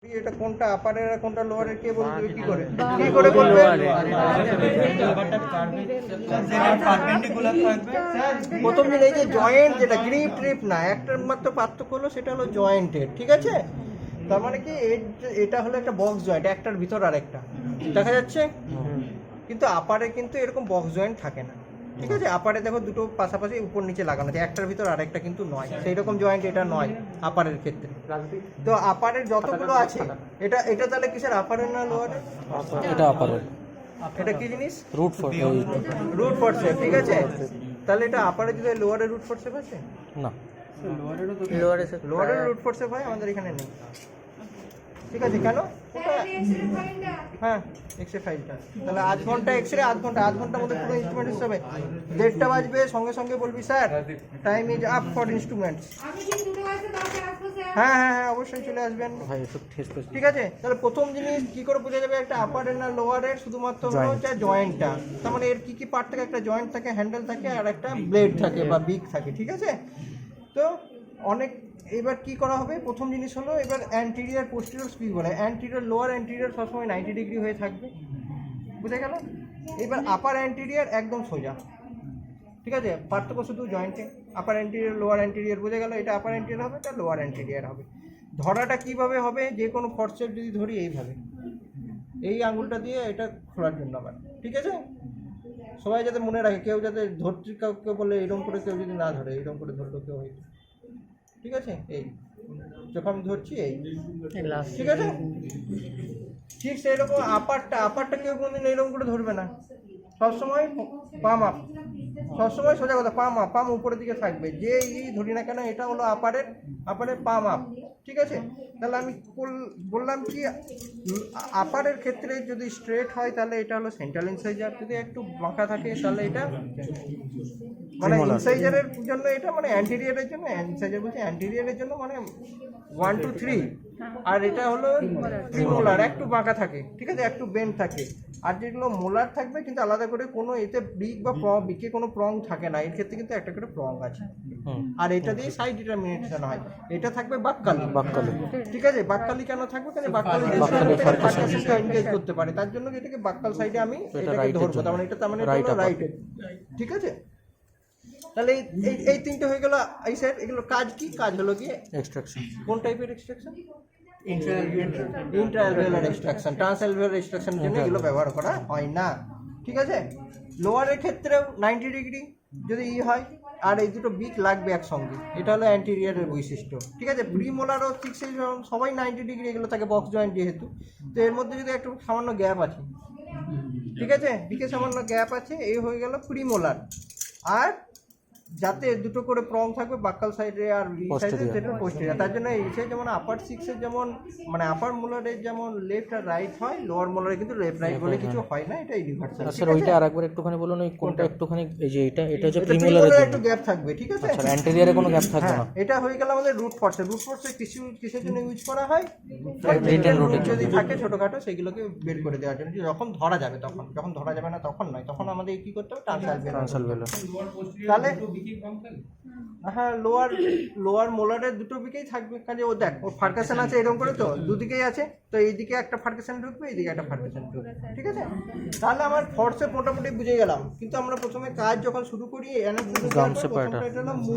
এটা কোনটা আপারের আর কোনটা লোয়ারের কে বলতে হবে কি করে বলবে? প্রথম দিন এই যে জয়েন্ট যেটা গ্রিপ ট্রিপ না, একটার মাত্র পার্থক্য হলো সেটা হলো জয়েন্টের, ঠিক আছে? তার মানে কি এটা হলো একটা বক্স জয়েন্ট, একটার ভিতর আর একটা দেখা যাচ্ছে, কিন্তু আপারে কিন্তু এরকম বক্স জয়েন্ট থাকে না, ঠিক আছে? আপারে দেখো দুটো পাশাপাশি উপর নিচে লাগানো আছে, একটার ভিতর আরেকটা কিন্তু নয়, সেই রকম জয়েন্ট এটা নয় আপারের ক্ষেত্রে। তো আপারের যতগুলো আছে এটা এটা তাহলে কিসের, আপারের না লোয়ারের? এটা আপারের। এটা কি জিনিস? রুট ফোর্সেপ, ঠিক আছে? তাহলে এটা আপারে যদি লোয়ারের রুট ফোর্সেপ আছে না, লোয়ারের রুট ফোর্সেপ হয়, আমাদের এখানে নেই, ঠিক আছে? কেন? হ্যাঁ, এক্সরে ফাইলটা তাহলে আধ ঘন্টা এক্সরে, আধ ঘন্টার মধ্যে পুরো ইনস্ট্রুমেন্টস হবে। 1:30টা বাজবে, সঙ্গে সঙ্গে বলবি sir time is up for instruments. হ্যাঁ হ্যাঁ হ্যাঁ, অবশ্যই চলে আসবেন, ঠিক আছে? তাহলে প্রথম জিনিস কি করে বোঝা যাবে একটা আপারের না লোয়ারের? শুধুমাত্র হচ্ছে জয়েন্টটা। তার মানে এর কি কি পার্ট থাকে? একটা জয়েন্ট থাকে, হ্যান্ডেল থাকে, আর একটা ব্লেড থাকে বা বিক থাকে, ঠিক আছে? তো অনেক এবার কি করা হবে, প্রথম জিনিস হলো এবার অ্যান্টিরিয়ার পোস্টেরিয়র স্পিক বলে, অ্যান্টিরিয়ার লোয়ার অ্যান্টিরিয়ার সবসময় 90 ডিগ্রি হয়ে থাকবে, বুঝে গেল? এবার আপার অ্যান্টিরিয়ার একদম সোজা, ঠিক আছে? পার্থক্য শুধু জয়েন্টে, আপার অ্যান্টিরিয়ার লোয়ার অ্যান্টিরিয়ার, বুঝে গেল? এটা আপার অ্যান্টিরিয়ার হবে, এটা লোয়ার অ্যান্টিরিয়ার হবে। ধরাটা কিভাবে হবে? যে কোনো ফোর্সেপ যদি ধরি এইভাবে, এই আঙুলটা দিয়ে এটা খোলার জন্য আবার, ঠিক আছে? সবাই যাতে মনে রাখে, কেউ যাতে ধরছি কাউকে বলে এরকম করে কেউ যদি না ধরে, এরকম করে ধরলো কেউ হয়তো, ঠিক আছে? এই যখন আমি ধরছি এই, ঠিক আছে? ঠিক সেই রকম আপারটা কেউ কোনোদিন এইরকম করে ধরবে না, সবসময় পাম আপ, সবসময় সোজা কথা, পাম উপরের দিকে থাকবে, যে ধরি না কেন এটা হলো আপারের পাম আপ, ঠিক আছে? তাহলে আমি বললাম কি, আপারের ক্ষেত্রে যদি স্ট্রেট হয় তাহলে এটা হলো সেন্ট্রাল ইনসাইজার, যদি একটু বাঁকা থাকে তাহলে এটা মানে ইনসাইজারের জন্য, এটা মানে অ্যান্টিরিয়ারের জন্য, ইনসাইজার বলছি অ্যান্টিরিয়ারের জন্য, মানে 1 2 3, আর এটা হলো প্রিমোলার, একটু বাঁকা থাকে, ঠিক আছে? একটু বেন্ড থাকে। আর যেগুলো মোলার থাকবে কিন্তু আলাদা করে কোনো এতে বিক বা বিকে কোনো প্রং থাকে না, এর ক্ষেত্রে কিন্তু একটা করে প্রং আছে, আর এটা দিয়ে সাইড ডিটারমিনেশন হয়। এটা থাকবে বাক্কালি, ঠিক আছে? বাক্কালি কেন থাকবে? কারণ বাক্কালি এনগেজ করতে পারে, তার জন্য এটাকে বাক্কাল সাইডে আমি এটাকে ধরবো, তার মানে এটা রাইট, ঠিক আছে? তাহলে এই তিনটে হয়ে গেল এই সাইড। এগুলো কাজ কি? কাজ হলো কি এক্সট্রাকশন। কোন টাইপের এক্সট্রাকশন? ইন্ট্রাঅ্যালভিওলার এক্সট্রাকশন, ট্রান্সঅ্যালভিওলার এক্সট্রাকশনের জন্য এগুলো ব্যবহার করা হয় না, ঠিক আছে? লোয়ারের ক্ষেত্রেও 90 ডিগ্রি যদি হয়, আর এই দুটো বিক লাগবে একসঙ্গে, এটা হলো অ্যান্টিরিয়ারের বৈশিষ্ট্য, ঠিক আছে? প্রিমোলারও ঠিক সেই সবাই 90 ডিগ্রি, এগুলো থাকে বক্স জয়েন্ট যেহেতু, তো এর মধ্যে যদি একটু সামান্য গ্যাপ আছে, ঠিক আছে? বিকে সামান্য গ্যাপ আছে, এই হয়ে গেল প্রিমোলার। আর যাতে দুটো করে প্রং থাকবে বাক্কাল সাইডে আর সাইডে, যেটা পোস্টেরিয়র, তার জন্য এই যেমন আপার সিক্সের যেমন মানে আপার মোলারের যেমন লেফট আর রাইট হয়, লোয়ার মোলারে কিন্তু লেফট রাইট বলে কিছু হয় না, এটা ইউনিভার্সাল। আচ্ছা, ওইটা আরেকবার একটুখানি বলুন, ওই কোনটা একটুখানি, এই যে এটা হচ্ছে প্রিমোলারের জন্য একটু গ্যাপ থাকবে, ঠিক আছে? আচ্ছা, অ্যান্টেরিয়রে কোনো গ্যাপ থাকবে না। এটা হয়ে গেল আমাদের রুট ফোর্সে। কিসের জন্য ইউজ করা হয়? রিটেন রুট যদি থাকে ছোটখাটো সেগুলোকে বের করে দেওয়ার জন্য, যখন ধরা যাবে তখন, যখন ধরা যাবে না তখন নয়, তখন আমাদের কি করতে হবে? ট্রান্সঅ্যালভিওলার। তাহলে হ্যাঁ, লোয়ার মোলারের দুটো দিকেই থাকবে, কাজে ও দেখ ওর ফার্কাশন আছে এরকম করে, তো দুদিকেই আছে, তো এইদিকে একটা ফার্কাশন ঢুকবে, এইদিকে একটা ফার্কাশন ঢুকবে, ঠিক আছে? তাহলে আমার ফোর্সে মোটামুটি বুঝে গেলাম, কিন্তু আমরা প্রথমে কাজ যখন শুরু করি গাম সেপারেটর,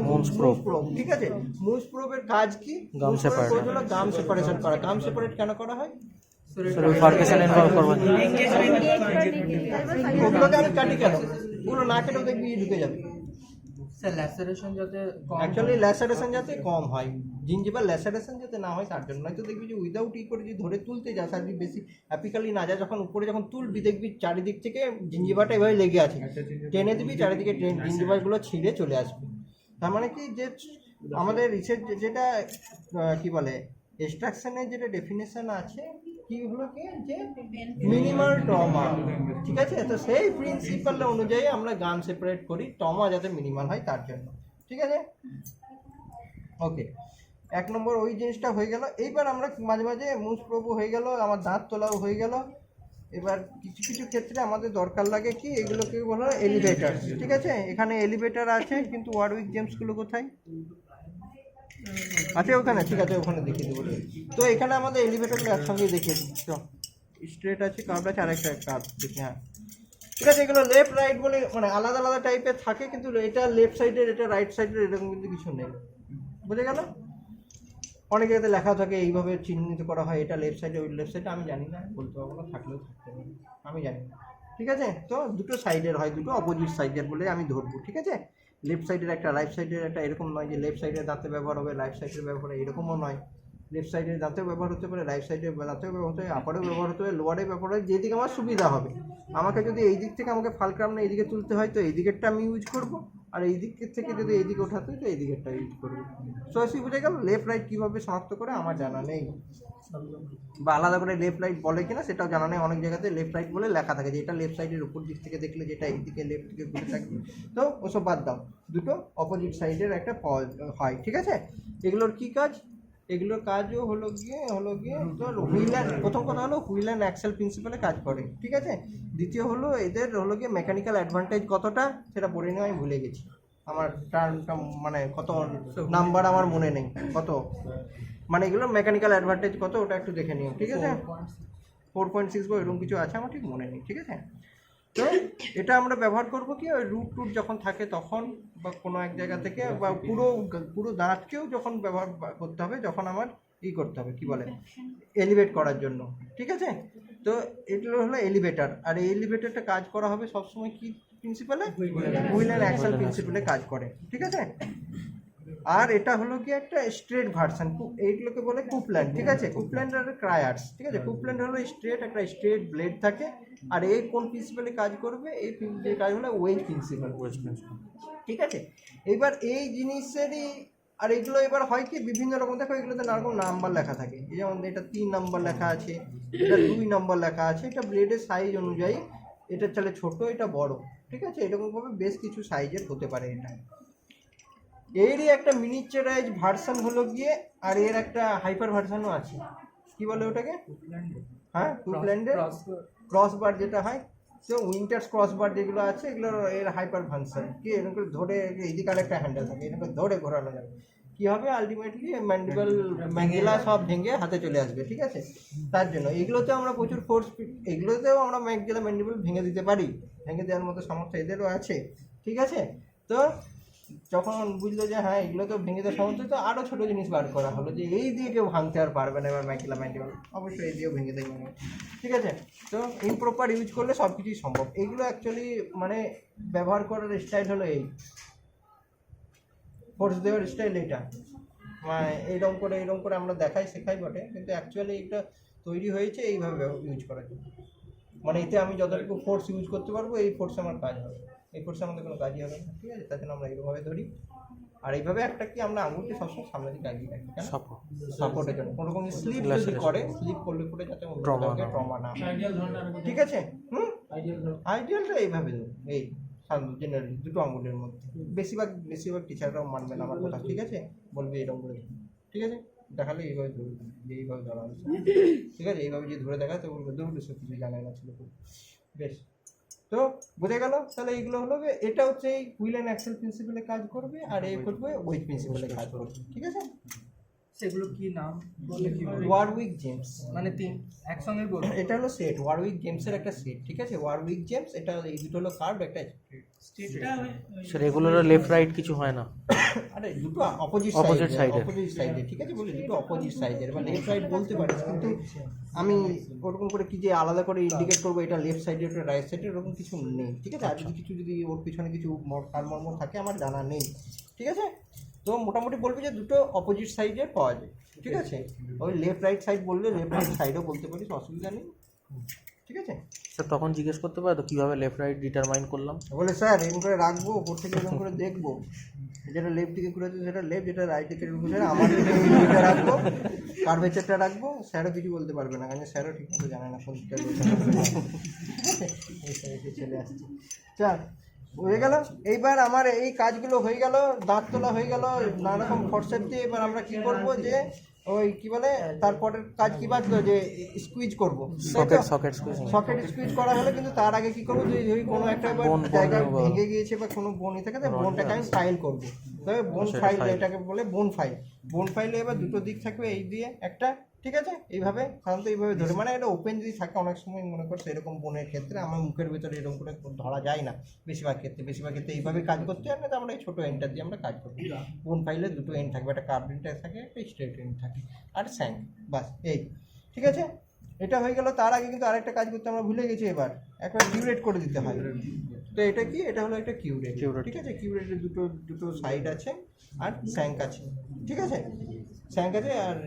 মুনস প্রোব, ঠিক আছে? মুনস প্রোবের কাজ কি? গাম সেপারেটর, গাম সেপারেশন করা। গাম সেপারেট কেন করা হয়? ফার্কেশন ইনভলভ করবেন। ওগুলোকে আমি কাটি কেন? ওগুলো না কেটেও দেখবি ঢুকে যাবে। ল্যাসারেশন যাতে অ্যাকচুয়ালি ল্যাসারেশন যাতে কম হয়, জিঞ্জিভাল ল্যাসারেশন যাতে না হয় তার জন্য। নয়তো দেখবি যে উইদাউট করে যদি ধরে তুলতে যাস আর যদি বেশি অ্যাপিক্যালি না যায়, যখন উপরে যখন তুলবি দেখবি চারিদিক থেকে জিঞ্জিভাটা এভাবে লেগে আছে, টেনে দিবি চারিদিকে, জিঞ্জিভাগুলো ছিঁড়ে চলে আসবে। তার মানে কি যে আমাদের রিসার্চ যেটা কি বলে এক্সট্রাকশনের যেটা ডেফিনেশন আছে কি হলো কি, যে মিনিমাল ট্রমা, ঠিক আছে? তো সেই প্রিন্সিপাল অনুযায়ী আমরা গান সেপারেট করি, ট্রমা যাতে মিনিমাল হয় তার জন্য, ঠিক আছে? ওকে, 1 নম্বর ওই জিনিসটা হয়ে গেল। এইবার আমরা মাঝে মাঝে মুস প্রভু হয়ে গেল, আমার দাঁত তোলাও হয়ে গেল। এবার কিছু কিছু ক্ষেত্রে আমাদের দরকার লাগে কি, এগুলোকে বলা হয় এলিভেটার, ঠিক আছে? এখানে এলিভেটার আছে, কিন্তু ওয়ারউইক জেমসগুলো কোথায়? আছে ওখানে, ঠিক আছে ওখানে দেখিয়ে দেবো। তো এখানে আমাদের এলিভেটরগুলো একসঙ্গেই দেখিয়ে দিচ্ছি। তো স্ট্রেট আছে, কার্ভ আছে, আর একটা কার্ভ দেখি। হ্যাঁ ঠিক আছে, এগুলো লেফট রাইট বলে মানে আলাদা আলাদা টাইপের থাকে, কিন্তু এটা লেফট সাইডের এটা রাইট সাইডের এরকম কিন্তু কিছু নেই, বুঝে গেল? অনেক জায়গাতে লেখা থাকে এইভাবে চিহ্নিত করা হয়, এটা লেফট সাইডে ওই লেফট সাইডে, আমি জানি না, বলতে পারবো না, থাকলেও থাকতে পারে, আমি জানি না। ঠিক আছে, তো দুটো সাইডের হয়, দুটো অপোজিট সাইডের বলে আমি ধরবো। ঠিক আছে, লেফট সাইডের একটা রাইট সাইডের একটা, এরকম নয় যে লেফট সাইডের দাঁতে ব্যবহার হবে রাইট সাইডের ব্যবহার হবে, এরকমও নয়। লেফট সাইডের দাঁতেও ব্যবহার হতে পারে, রাইট সাইডের দাঁতেও ব্যবহার হতে পারে, আপারেও ব্যবহার হতে পারে, লোয়ারে ব্যবহার হয়, যেদিকে আমার সুবিধা হবে। আমাকে যদি এই দিক থেকে আমাকে ফালক্রাম না এইদিকে তুলতে হয়, তো এই দিকেরটা আমি ইউজ করবো, আর এই দিক থেকে যদি এই দিকে ওঠাতে হয় তো এই দিকেরটা ইউজ করবো। সো এসে বুঝে গেল লেফট রাইট কীভাবে শনাক্ত করে আমার জানা নেই, বা আলাদা করে লেফট রাইট বলে কিনা সেটাও জানা নেই। অনেক জায়গাতে লেফট রাইট বলে লেখা থাকে যে এটা লেফট সাইডের উপর দিক থেকে দেখলে যেটা এই দিকে লেফট দিকে ঘুরে থাকবে, তো ওসব বাদ দাও, দুটো অপোজিট সাইডের একটা হয়। ঠিক আছে, এগুলোর কী কাজ? এগুলোর কাজও হলো গিয়ে তো হুইল অ্যান্ড, প্রথম কথা হলো হুইল অ্যান্ড অ্যাক্সেল প্রিন্সিপালে কাজ করে। ঠিক আছে, দ্বিতীয় হলো এদের হলো গিয়ে মেকানিক্যাল অ্যাডভান্টেজ কতটা সেটা পড়ে নিয়ে আমি ভুলে গেছি, আমার টার্মটা মানে কত নাম্বার আমার মনে নেই, কত মানে এগুলো মেকানিক্যাল অ্যাডভান্টেজ কত ওটা একটু দেখে নিও। ঠিক আছে, 4.6 বা এরকম কিছু আছে, আমার ঠিক মনে নেই। ঠিক আছে, তো এটা আমরা ব্যবহার করব কি ওই রুট যখন থাকে তখন, বা কোনো এক জায়গা থেকে, বা পুরো দাঁতকেও যখন ব্যবহার করতে হবে, যখন আমার করতে হবে কি বলে এলিভেট করার জন্য। ঠিক আছে, তো এগুলো হলো এলিভেটর, আর এই এলিভেটরটা কাজ করা হবে সবসময় কি প্রিন্সিপালে? হুইল অ্যান্ড অ্যাক্সেল প্রিন্সিপালে কাজ করে। ঠিক আছে, আর এটা হলো কি একটা স্ট্রেট ভার্সন, এইগুলোকে বলে কুপল্যান্ড। ঠিক আছে, কুপল্যান্ড আর ক্রায়ার্স। ঠিক আছে, কুপল্যান্ড হলো স্ট্রেট, একটা স্ট্রেট ব্লেড থাকে, আর এই কোন প্রিন্সিপালে কাজ করবে? এই যে কাজ হলো ওয়েজ প্রিন্সিপাল। ঠিক আছে, এবার এই জিনিসেরই, আর এগুলো এবার হয় কি বিভিন্ন রকম, দেখো এগুলোতে নানা রকম নাম্বার লেখা থাকে, এই যেমন এটা 3 নম্বর লেখা আছে, এটা 2 নম্বর লেখা আছে, এটা ব্লেডের সাইজ অনুযায়ী, এটা চলে ছোট, এটা বড়। ঠিক আছে, এরকমভাবে বেশ কিছু সাইজের হতে পারে এটা। এরই একটা মিনিচারাইজ ভার্সন হলো গিয়ে, আর এর একটা হাইপার ভার্সনও আছে, কি বলে ওটাকে? হ্যাঁ, কুপল্যান্ডের ক্রসবার যেটা হয়, তো উইন্টার্স ক্রসবার যেগুলো আছে এগুলো এর হাইপার ভার্সন। কি এরকম করে ধরে এইদিকে একটা হ্যান্ডেল থাকে, এরকম ধরে ঘোরানো যাবে, কী হবে আলটিমেটলি ম্যান্ডিবল ম্যাঙ্গেলা সব ভেঙে হাতে চলে আসবে। ঠিক আছে, তার জন্য এগুলোতেও আমরা প্রচুর ফোর্স, এগুলোতেও আমরা ম্যান্ডিবল ভেঙে দিতে পারি, ভেঙে দেওয়ার মতো সামর্থ্য এদেরও আছে। ঠিক আছে, তো যখন বুঝলো যে হ্যাঁ এগুলো তো ভেঙে দেওয়ার সামর্থ্য, তো আরও ছোটো জিনিস বার করা হলো যে এই দিয়ে কেউ ভাঙতে আর পারবে না, এবার ম্যান্ডিবল অবশ্যই এই দিয়েও ভেঙে দেয়। ঠিক আছে, তো ইমপ্রপার ইউজ করলে সব কিছুই সম্ভব। এইগুলো অ্যাকচুয়ালি মানে ব্যবহার করার স্টাইল হলো এই ফোর্স দেওয়ার স্টাইল, এইটা মানে এইরকম করে আমরা দেখাই শেখাই বটে, কিন্তু অ্যাকচুয়ালি এটা তৈরি হয়েছে এইভাবে ইউজ করার জন্য। মানে এতে আমি যতটুকু ফোর্স ইউজ করতে পারবো, এই ফোর্সে আমার কাজ হবে, এই ফোর্সে আমাদের কোনো কাজই হবে না। ঠিক আছে, তার জন্য আমরা এইভাবে ধরি, আর এইভাবে একটা কি আমরা আঙুলকে সবসময় সামনের দিকে আগিয়ে রাখি, কেন? সাপোর্টের জন্য। কোনো রকম স্লিপ যদি করে, স্লিপ করলে পরে যাতে ট্রমা না হয়। ঠিক আছে, আইডিয়ালটা এইভাবে ধরুন, এই জেনারেলি দুটো আঙুলের মধ্যে। বেশিরভাগ টিচাররাও মানবে না আমার কথা। ঠিক আছে, বলবে এরকম করে। ঠিক আছে, দেখালে এইভাবে ধরবে, যে এইভাবে ধরা হচ্ছে। ঠিক আছে, এইভাবে যে ধরে দেখায় তো বলবে দৌড়লে সব কিছু জানাই না ছিল। বেশ, তো বোঝা গেল। তাহলে এইগুলো হলো, এটা হচ্ছে এই হুইল অ্যান্ড অ্যাক্সেল প্রিন্সিপালে কাজ করবে, আর এই করবে ওয়েজ প্রিন্সিপালে কাজ করবে। ঠিক আছে, সেগুলো কি নাম বলে কি বলে? ওয়ারউইক জেমস, মানে 3 একসঙ্গে বলবো। এটা হলো সেট, ওয়ারউইক জেমসের একটা সেট। ঠিক আছে, ওয়ারউইক জেমস, এটা এই দুটো হলো কার্ভ, একটা স্যার এগুলোর লেফট রাইট কিছু হয় না? আরে দুটো অপোজিট সাইডে। ঠিক আছে, বলি দুটো অপোজিট সাইডের, বা লেফট রাইট বলতে পারিস, কিন্তু আমি ওরকম করে কি যে আলাদা করে ইন্ডিকেট করবো এটা লেফট সাইডে ওটা রাইট সাইডে, এরকম কিছু নেই। ঠিক আছে, আর যদি ওর পিছনে কিছু কারমর্ম থাকে আমার জানা নেই। ঠিক আছে, তো মোটামুটি বলবি যে দুটো অপোজিট সাইডের পাওয়া যায়। ঠিক আছে, ওই লেফট রাইট সাইড বললে লেফট রাইট সাইডও বলতে পারিস, অসুবিধা নেই। ঠিক আছে, স্যার তখন জিজ্ঞেস করতে পারে তো কীভাবে লেফট রাইট ডিটারমাইন করলাম? বলে স্যার এরকম করে রাখবো, ওপর থেকে এরকম করে দেখবো, যেটা লেফট দিকে ঘুরেছে সেটা লেফট, যেটা রাইট দিকে ঘুরেছে আমার দিকে রাখবো, কার্ভেচারটা রাখবো। স্যারও কিছু বলতে পারবে না, কারণ স্যারও ঠিক মতো জানে না কোন দিকটা চলে আসছে। চার হয়ে গেল। এইবার আমার এই কাজগুলো হয়ে গেল, দাঁত তোলা হয়ে গেল নানা রকম ফর্সেট দিয়ে। এবার আমরা কি করবো যে ওই কি বলে তারপরের কাজ কি বাঁচলো, যে স্কুইজ করবো, সকেট স্কুইজ করা হলে, কিন্তু তার আগে কি করবো, যদি কোনো একটা জায়গা ভেঙে গিয়েছে বা কোনো বোনই থাকে, তো বোনটাকে আমি ফাইল করবো। তবে বোন ফাইল এটাকে বলে বোন ফাইল। বোন ফাইলে এবার দুটো দিক থাকবে, এই দিয়ে একটা, ঠিক আছে, এইভাবে সাধারণত এইভাবে ধরে, মানে এটা ওপেন যদি থাকে অনেক সময় মনে করছে এরকম বোনের ক্ষেত্রে আমার মুখের ভিতরে এরকম করে ধরা যায় না বেশিরভাগ ক্ষেত্রে এইভাবে কাজ করতে হয় না, তো আমরা এই ছোটো এন্ডটা দিয়ে আমরা কাজ করি। বোন ফাইলে দুটো এন্ড থাকবে, একটা কার্ভ এন্ড থাকে, একটা স্ট্রেট এন্ড থাকে, আর স্যাঙ্ক, বাস এই, ঠিক আছে। এটা হয়ে গেল। তার আগে কিন্তু আরেকটা কাজ করতে আমরা ভুলে গেছি, এবার একবার কিউরেট করে দিতে হয়। তো এটা কি, এটা হলো একটা কিউরেট, ঠিক আছে। কিউরেটের দুটো সাইড আছে আর স্যাঙ্ক আছে, ঠিক আছে, স্যাঙ্ক আছে আর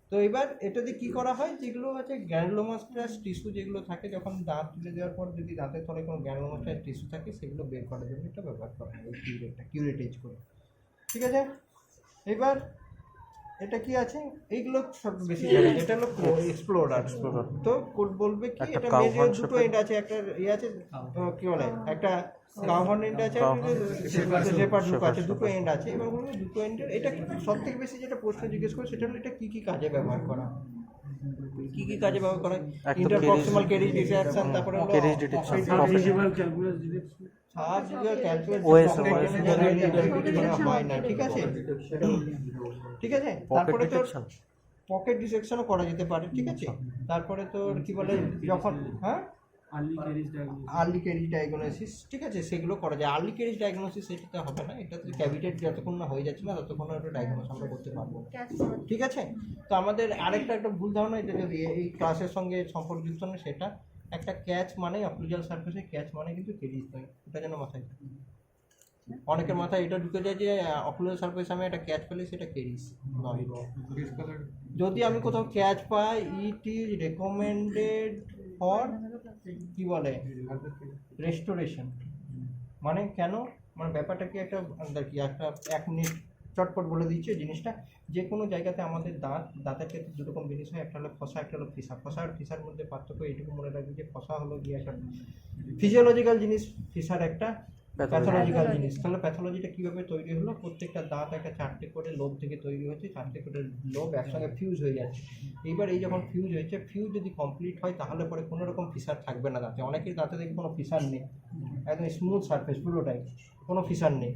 তো এবার এটাতে কি করা হয়, যেগুলো আছে গ্র্যানুলোমাস্টাস টিস্যু যেগুলো থাকে, যখন দাঁত তুলে দেওয়ার পর যদি দাঁতের তলায় কোনো গ্র্যানুলোমাস্টাস টিস্যু থাকে সেগুলো বের করার জন্য এটা ব্যবহার করা হয়, ওই কিউরেটেজ করে, ঠিক আছে। এবার এটা কি আছে, এইগুলো সব বেশি জানে, এটা হলো এক্সপ্লোরার। তো বলবে কি, এটা মেজর দুটো এন্ড আছে, একটা আছে কি বলে, একটা কাভার এন্ড আছে, শেপার্ড লুক আছে, দুটো এন্ড আছে। এবার বলবো দুটো এন্ডের এটা সব থেকে বেশি যেটা প্রশ্ন জিজ্ঞেস করে সেটা হলো এটা কি কি কাজে ব্যবহার করা, কি কি কাজে ব্যবহার করা হয়। ইন্টারপ্রক্সিমাল ক্যারিজ ডিটেকশন, তারপরে হলো ক্যারিজ ডিটেকশন, হয় না, ঠিক আছে, ঠিক আছে। তারপরে তো পকেট ডিটেকশনও করা যেতে পারে, ঠিক আছে। তারপরে তো কি বলে, যখন আর্লি ক্যারিজ ডায়াগনোসিস, ঠিক আছে, সেগুলো করা যায়। আর্লি ক্যারিজ ডায়াগনোসিস এটাতে হবে না, এটাতে ক্যাভিটেট যতক্ষণ না হয়ে যাচ্ছে না ততক্ষণ ওটা ডায়াগনোস আমরা করতে পারবো, ঠিক আছে। তো আমাদের একটা ভুল ধারণা, এটা যদি এই ক্লাসের সঙ্গে সম্পর্কযুক্ত না, সেটা একটা ক্যাচ মানে অক্লুজাল সারফেসে ক্যাচ মানে কিন্তু ক্যারিজ নয়, এটা যেন মাথায় থাকে। অনেকের মাথায় এটা ঢুকে যায় যে অক্লুজাল সারফেসে আমি একটা ক্যাচ পেলে সেটা ক্যারিজ নয়। যদি আমি কোথাও catch pi, it is recommended for কি বলে রেস্টোরেশন। মানে কেন, মানে ব্যাপারটা কি, একটা কি একটা 1 মিনিট চটপট বলে দিচ্ছে জিনিসটা। যে কোনো জায়গাতে আমাদের দাঁতের ক্ষেত্রে দু রকম জিনিস হয়, একটা হলো ফসা, একটা হলো ফিসা। ফসা আর ফিসার মধ্যে পার্থক্য এইটুকু মনে রাখবি যে ফসা হলো গিয়ে একটা ফিজিওলজিক্যাল জিনিস, ফিসার একটা প্যাথোলজিক্যাল জিনিস। তাহলে প্যাথোলজিটা কীভাবে তৈরি হলো, প্রত্যেকটা দাঁত একটা 4টে করে লোব থেকে তৈরি হচ্ছে, 4টে করে লোব একসঙ্গে ফিউজ হয়ে যাচ্ছে। এইবার এই যখন ফিউজ হয়েছে, ফিউজ যদি কমপ্লিট হয় তাহলে পরে কোনো রকম ফিসার থাকবে না দাঁতে। অনেকের দাঁতে দেখি কোনো ফিসার নেই, একদম স্মুথ সারফেস পুরোটাই, কোনো ফিসার নেই।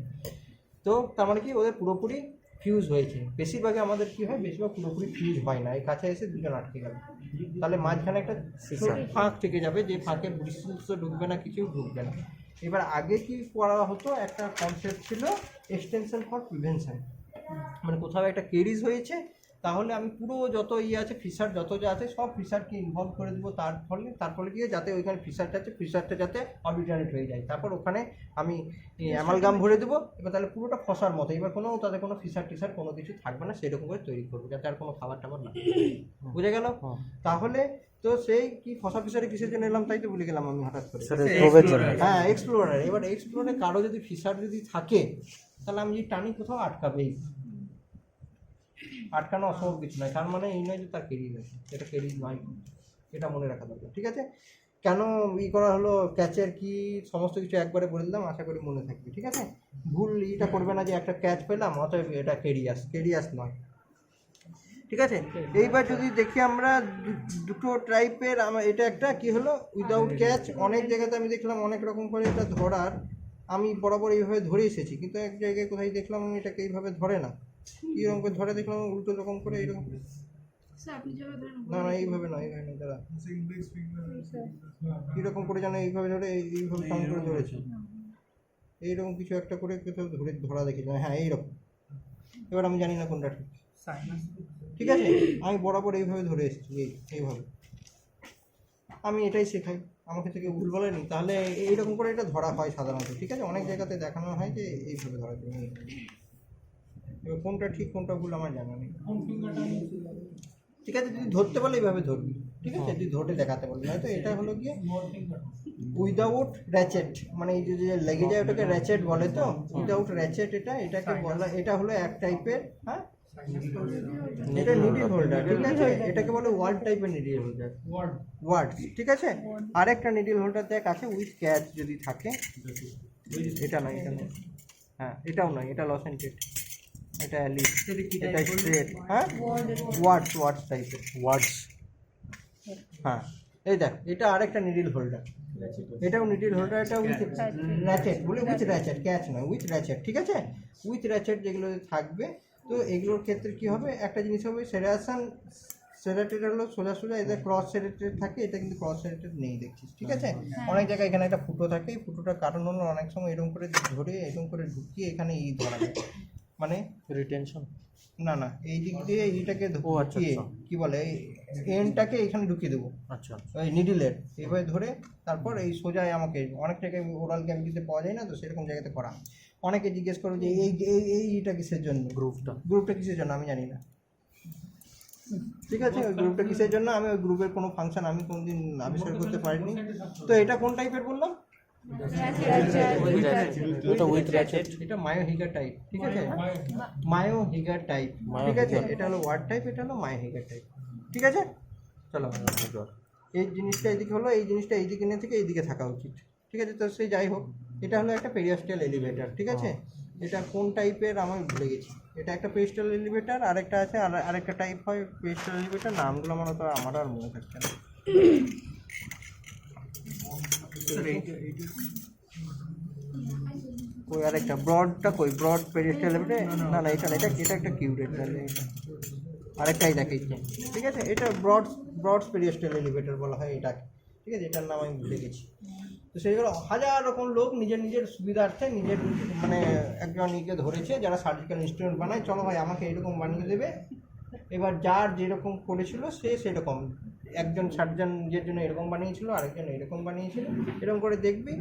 তো তার মানে কি, ওদের পুরোপুরি ফিউজ হয়েছে। বেশিরভাগে আমাদের কি হয়, বেশিরভাগ পুরোপুরি ফিউজ হয় না, এই কাছে এসে দুজন আটকে গেল, তাহলে মাঝখানে একটা ফাঁক থেকে যাবে, যে ফাঁকে বৃষ্টি ঢুকবে না, কিছু ঢুকবে না। এবার আগে কি করা হতো, একটা কনসেপ্ট ছিল এক্সটেনশন ফর প্রিভেনশন। মানে কোথাও একটা কেরিজ হয়েছে, তাহলে আমি পুরো যত আছে ফিসার যত যা আছে সব ফিসারকে ইনভলভ করে দেবো, তারপরে গিয়ে যাতে ওইখানে ফিসারটা যাতে অবিটারেট হয়ে যায়। তারপর ওখানে আমি অ্যামালগাম ভরে দেবো। এবার তাহলে পুরোটা ফসার মতো, এবার তাদের কোনো ফিসার কোনো কিছু থাকবে না, সেরকম করে তৈরি করবো যাতে আর কোনো খাবার টাবার না। বুঝে গেল? তাহলে তো সেই কি ফসা ফিসারে কিসের জন্য এলাম তাই তো ভুলে গেলাম আমি হঠাৎ করে। হ্যাঁ, এক্সপ্লোরার। এবার এক্সপ্লোরারে কারো যদি ফিসার যদি থাকে, তাহলে আমি যদি টানি কোথাও আটকাবেই, আটকানো অসম্ভব কিছু নয়। তার মানে এই নয় যে তার কেরিজ আছে, এটা কেরিজ নয়, এটা মনে রাখা দরকার, ঠিক আছে। কেন করা হলো, ক্যাচের কি সমস্ত কিছু একবারে বলে দিলাম, আশা করি মনে থাকবে, ঠিক আছে। ভুল এটা করবে না যে একটা ক্যাচ পেলাম অতএব এটা কেরিয়াস নয়, ঠিক আছে। এইবার যদি দেখি আমরা দুটো টাইপের, এটা একটা কি হলো উইদাউট ক্যাচ। অনেক জায়গাতে আমি দেখলাম অনেক রকম করে এটা ধরার, আমি বরাবর এইভাবে ধরে এসেছি, কিন্তু এক জায়গায় কোথায় দেখলাম আমি এটাকে এইভাবে ধরে না, কীরকম করে ধরে দেখলাম উল্টো রকম করে, এইরকম না এইভাবে নয়, এইভাবে নয়, দাদা কীরকম করে যেন এইভাবে ধরে এইভাবে সাউন্ড করে ধরেছি, এইরকম কিছু একটা করে কোথাও ধরা দেখেছি। হ্যাঁ এইরকম। এবার আমি জানি না কোনটা ঠিক, ঠিক আছে। আমি বরাবর এইভাবে ধরে এসেছি, এইভাবে আমি এটাই শেখাই, আমাকে থেকে ভুল বলেনি। তাহলে এইরকম করে এটা ধরা হয় সাধারণত, ঠিক আছে। অনেক জায়গাতে দেখানো হয় যে এইভাবে ধরার জন্য। এবার কোনটা ঠিক কোনটা ভুল আমার জানা নেই, ঠিক আছে। যদি ধরতে বলে এইভাবে ধরবি, ঠিক আছে, যদি ধরে দেখাতে বলবি। হয়তো এটা হলো গিয়ে উইদাউট র্যাচেট, মানে এই যে লেগে যায় ওটাকে র্যাচেট বলে। তো উইদাউট র্যাচেট এটাকে বলা, এটা হলো এক টাইপের, হ্যাঁ এটা নিডল হোল্ডার, ঠিক আছে। এটাকে বলে ওয়ার্ড টাইপের নিডল হোল্ডার, ওয়ার্ড, ঠিক আছে। আরেকটা নিডল হোল্ডার দেখ আছে উইথ ক্যাচ যদি থাকে, এটা নয়, এটা নয়, হ্যাঁ এটাও নয়, এটা লসেন্টেড, এটা অ্যালিস, এটা স্ট্রেট, হ্যাঁ ওয়ার্ডস টাইপের, ওয়ার্ডস, হ্যাঁ এই দেখ এটা আরেকটা নিডল হোল্ডার, এটাও নিডল হোল্ডার, এটা উইথ র্যাচেট, বলে উইথ র্যাচেট, ক্যাচ নয়, উইথ র্যাচেট, ঠিক আছে? উইথ র্যাচেট যেগুলো থাকবে, তো এগুলোর ক্ষেত্রে কী হবে, একটা জিনিস হবে সেরাসান সেরেটেড হলো সোজা সোজা, এদের ক্রস সেরেটেড থাকে, এটা কিন্তু ক্রস সেরেটেড নেই দেখছিস, ঠিক আছে? অনেক জায়গায় এখানে একটা ফুটো থাকে, এই ফুটোটার কারণ হলো অনেক সময় এরকম করে ধরে এরকম করে ঢুকিয়ে এখানে ধরা যায়, মানে রিটেনশন। না না এই দিক দিয়ে এইটাকে ও আচ্ছা ঢুকিয়ে আচ্ছা কি বলে এই এন্ডটাকে এখানে ঢুকিয়ে দেবো, আচ্ছা ওই নিডিলের এইভাবে ধরে, তারপর এই সোজায় আমাকে অনেক জায়গায় ওরাল ক্যাভিটিতে পাওয়া যায় না, তো সেরকম জায়গাতে করা। অনেকে জিজ্ঞেস করো যে এইটা কিসের জন্য, গ্রুপটা কিসের জন্য, আমি জানি না, ঠিক আছে? ওই গ্রুপটা কিসের জন্য, আমি ওই গ্রুপের কোনো ফাংশন আমি কোনোদিন আবিষ্কার করতে পারিনি। তো এটা কোন টাইপের বললাম? এটা উইথ র্যাচেট। এটা মায়োহিগার টাইপ, ঠিক আছে? মায়োহিগার টাইপ, ঠিক আছে? এটা হলো ওয়ার্ড টাইপ, এটা হলো মায়োহিগার টাইপ, ঠিক আছে? চলো, এই জিনিসটা এইদিকে হলো, এই জিনিসটা এইদিকে নিয়ে থেকে এইদিকে থাকা উচিত, ঠিক আছে? তো সেই যাই হোক, এটা হলো একটা পেরিয়াস্টিয়াল এলিভেটর, ঠিক আছে? এটা কোন টাইপের আমি ভুলে গেছি। এটা একটা পেরিয়াস্টিয়াল এলিভেটর, আরেকটা আছে, আরেকটা টাইপ হয় পেরিয়াস্টিয়াল এলিভেটর, নামগুলো আমার আর মনে থাকছে না। কই আরেকটা ব্রডটা, কই ব্রড পেরিয়াস্টিয়াল এলিভেটর, না না এটা একটা কিউরেট, তাহলে এটা আরেকটাই দেখাইছে, ঠিক আছে? এটা ব্রড পেরিয়াস্টিয়াল এলিভেটর বলা হয় এটাকে, ঠিক আছে? এটার নাম আমি ভুলে গেছি। তো সেইগুলো হাজার রকম লোক নিজের সুবিধার্থে নিজের মানে একজন ইকে ধরেছে যারা সার্জিক্যাল ইনস্ট্রুমেন্ট বানায়, চলো ভাই আমাকে এরকম বানিয়ে দেবে, এবার যার যেরকম করেছিল সে সেরকম, একজন সার্জন নিজের জন্য এরকম বানিয়েছিল, আরেকজন এরকম বানিয়েছিল, এরকম করে দেখবি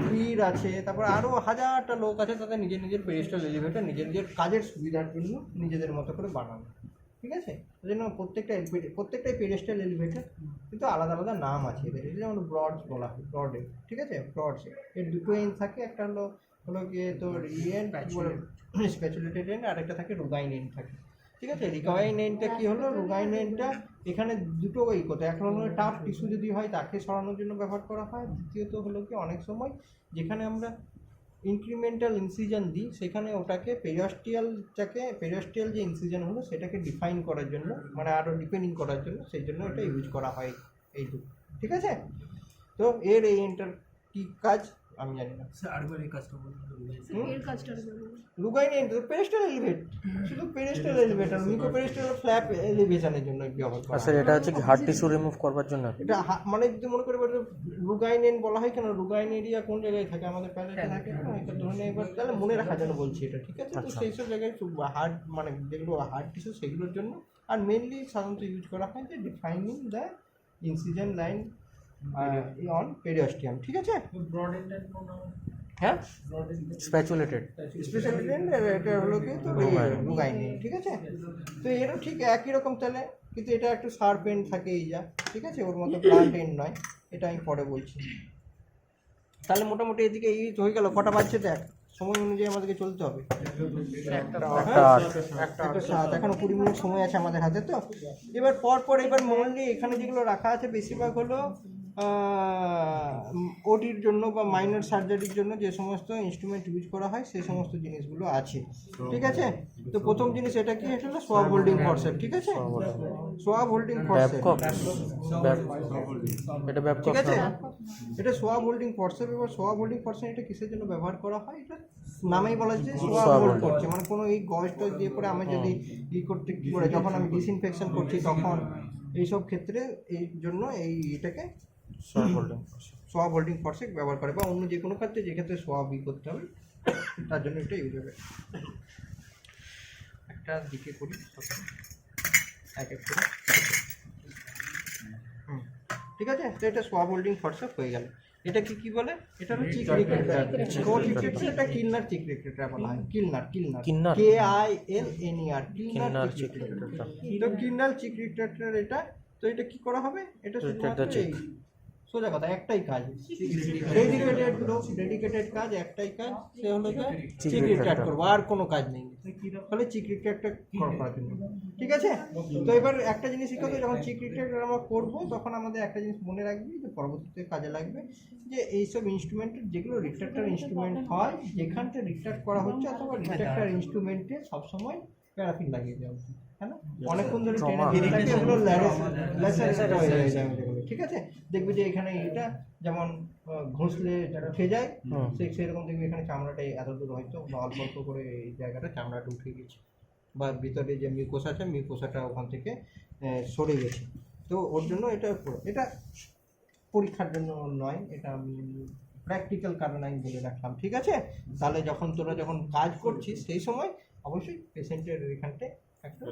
ভিড় আছে, তারপর আরও হাজারটা লোক আছে তাদের নিজের পেরিয়াস্টিয়াল এলিভেটর নিজের কাজের সুবিধার জন্য নিজেদের মতো করে বানানো, ঠিক আছে? ওই জন্য প্রত্যেকটাই পেরিয়াস্টিয়াল এলিভেটর, কিন্তু আলাদা আলাদা নাম আছে এদের, এটা যেমন ব্রডস বলা হয়, ব্রডে, ঠিক আছে? ব্রডস এর দুটো এন্ড থাকে, একটা হলো গিয়ে তোর এন্ড স্প্যাচুলেটেড এন্ড, আর একটা থাকে রুগাইন এন্ড থাকে, ঠিক আছে? রিকভাইন এন্ডটা কী হলো, রুগাইন এন্ডটা এখানে দুটো ওই কথা, এক হলো টাফ টিস্যু যদি হয় তাকে সরানোর জন্য ব্যবহার করা হয়, দ্বিতীয়ত হলো কি অনেক সময় যেখানে আমরা ইনক্রিমেন্টাল ইনসিজন দিই সেখানে ওটাকে পেরিয়াস্টিয়াল যে ইনসিজন হলো সেটাকে ডিফাইন করার জন্য, মানে আরও ডিপেন্ডিং করার জন্য, সেই জন্য এটা ইউজ করা হয় এই দুটো, ঠিক আছে? তো এর এই এন্টার কী কাজ আমি জানি না। রুগাইন এন্ড পেরিয়াস্টিয়াল এলিভেট, শুধু পেরিয়াস্টিয়াল এলিভেটর, মিকোপেরিয়াস্টিয়াল ফ্ল্যাপ এলিভেশনের জন্য ব্যবহার করা হয়। স্যার এটা হচ্ছে কি হার্ট টিস্যু রিমুভ করবার জন্য? এটা মানে যদি মনে করে রুগাইন এন্ড বলা হয় কেন, রুগাইন এরিয়া কোন জায়গায় থাকে, আমাদের প্যালেটে থাকে না, এটা ধরনের এবার তাহলে মনে রাখার জন্য বলছি এটা, ঠিক আছে? তো সেই সব জায়গায় হার্ট মানে যেগুলো হার্ট টিস্যু সেগুলোর জন্য, আর মেনলি সাধারণত ইউজ করা হয় যে ডিফাইনিং দ্য ইনসিজন লাইন অন পেরিয়াস্টিয়াম, ঠিক আছে? হ্যাঁ, স্প্যাচুলেটেড এটা হলো কি তো রুগাইন, ঠিক আছে? তো এরও ঠিক একই রকম তাহলে, কিন্তু এটা একটু শার্প এন্ড থাকে এই যা, ঠিক আছে? ওর মতো ব্লান্ট এন্ড নয়, এটা আমি পরে বলছি। তাহলে মোটামুটি এদিকে এই হয়ে গেল, কটা বাজছে দেখ, সময় অনুযায়ী আমাদেরকে চলতে হবে। একটা 7, এখনো 20 মিনিট সময় আছে আমাদের হাতে। তো এবার এবার মেনলি এখানে যেগুলো রাখা আছে বেশিরভাগ হলো ওটির জন্য বা মাইনর সার্জারির জন্য যে সমস্ত ইনস্ট্রুমেন্ট ইউজ করা হয় সেই সমস্ত জিনিসগুলো আছে, ঠিক আছে? তো প্রথম জিনিস এটা কি, এটা হলো সোয়াব হোল্ডিং ফরসেপ, ঠিক আছে? সোয়াব হোল্ডিং ফরসেপ, ঠিক আছে? এটা সোয়াব হোল্ডিং ফরসেপ। এবার সোয়াব হোল্ডিং ফরসেপ এটা কিসের জন্য ব্যবহার করা হয়, এটা নামেই বলা যায় সোয়াব হোল্ড করছে, মানে কোনো এই গজটা দিয়ে পরে আমি যদি করতে কী করে যখন আমি ডিসইনফেকশন করছি তখন এইসব ক্ষেত্রে এই জন্য এটাকে সোয়াব হোল্ডিং ফরসেপ ব্যবহার করে, বা অন্য যে কোনো ক্ষেত্রে যে ক্ষেত্রে সোয়াব করতে হবে তার জন্য এটা ইউজ হবে। একটা দিকে করি এক করে, ঠিক আছে? তো এটা সোয়াব হোল্ডিং ফরসেপ হয়ে গেল। এটা কি বলে, এটা হলো চিক রিক্রেটার, এটা কিলনার চিক রিক্রেটার বলা হয়, কিলনার KILNER, কিলনার চিক রিক্রেটার। তো কিলনার চিক রিক্রেটার এটা, তো এটা কি করা হবে, এটা শুধুমাত্র এই সোজা কথা একটাই কাজ, ডেডিকেটেড কাজ, একটাই কাজ, সে হলো চিক রিক্রেটার করবো, আর কোনো কাজ নেই, তাহলে চিক রিক্রেটার করার জন্য, ঠিক আছে? তো এবার একটা জিনিস শিখতে, যখন চিক রিক্রেটার আমরা করবো তখন আমাদের একটা জিনিস মনে রাখবি যে পরবর্তীতে কাজে লাগবে, যে এইসব ইনস্ট্রুমেন্টের যেগুলো রিট্রাক্টর ইনস্ট্রুমেন্ট হয়, যেখানটা রিট্রাক্ট করা হচ্ছে অথবা রিট্রাক্টর ইনস্ট্রুমেন্টে সবসময় প্যারাফিন লাগিয়ে দেওয়া উচিত, হ্যাঁ না? অনেকক্ষণ ধরে টেনে দিয়ে থাকে, এগুলো ল্যাসার হয়ে যায়, ঠিক আছে? দেখবি যে এখানে এটা যেমন ঘষলে উঠে যায়, সেরকম দেখবি এখানে চামড়াটা এত দূর হয়তো বা অল্প অল্প করে এই জায়গাটা চামড়াটা উঠে গেছে, বা ভিতরে যে মিউকোস আছে মিউকোসাটা ওখান থেকে সরে গেছে। তো ওর জন্য এটা পরীক্ষার জন্য নয়, এটা আমি প্র্যাকটিক্যাল কারণে আমি বলে রাখলাম, ঠিক আছে? তাহলে তোরা যখন কাজ করছিস সেই সময় অবশ্যই পেশেন্টের এখানটায় একটা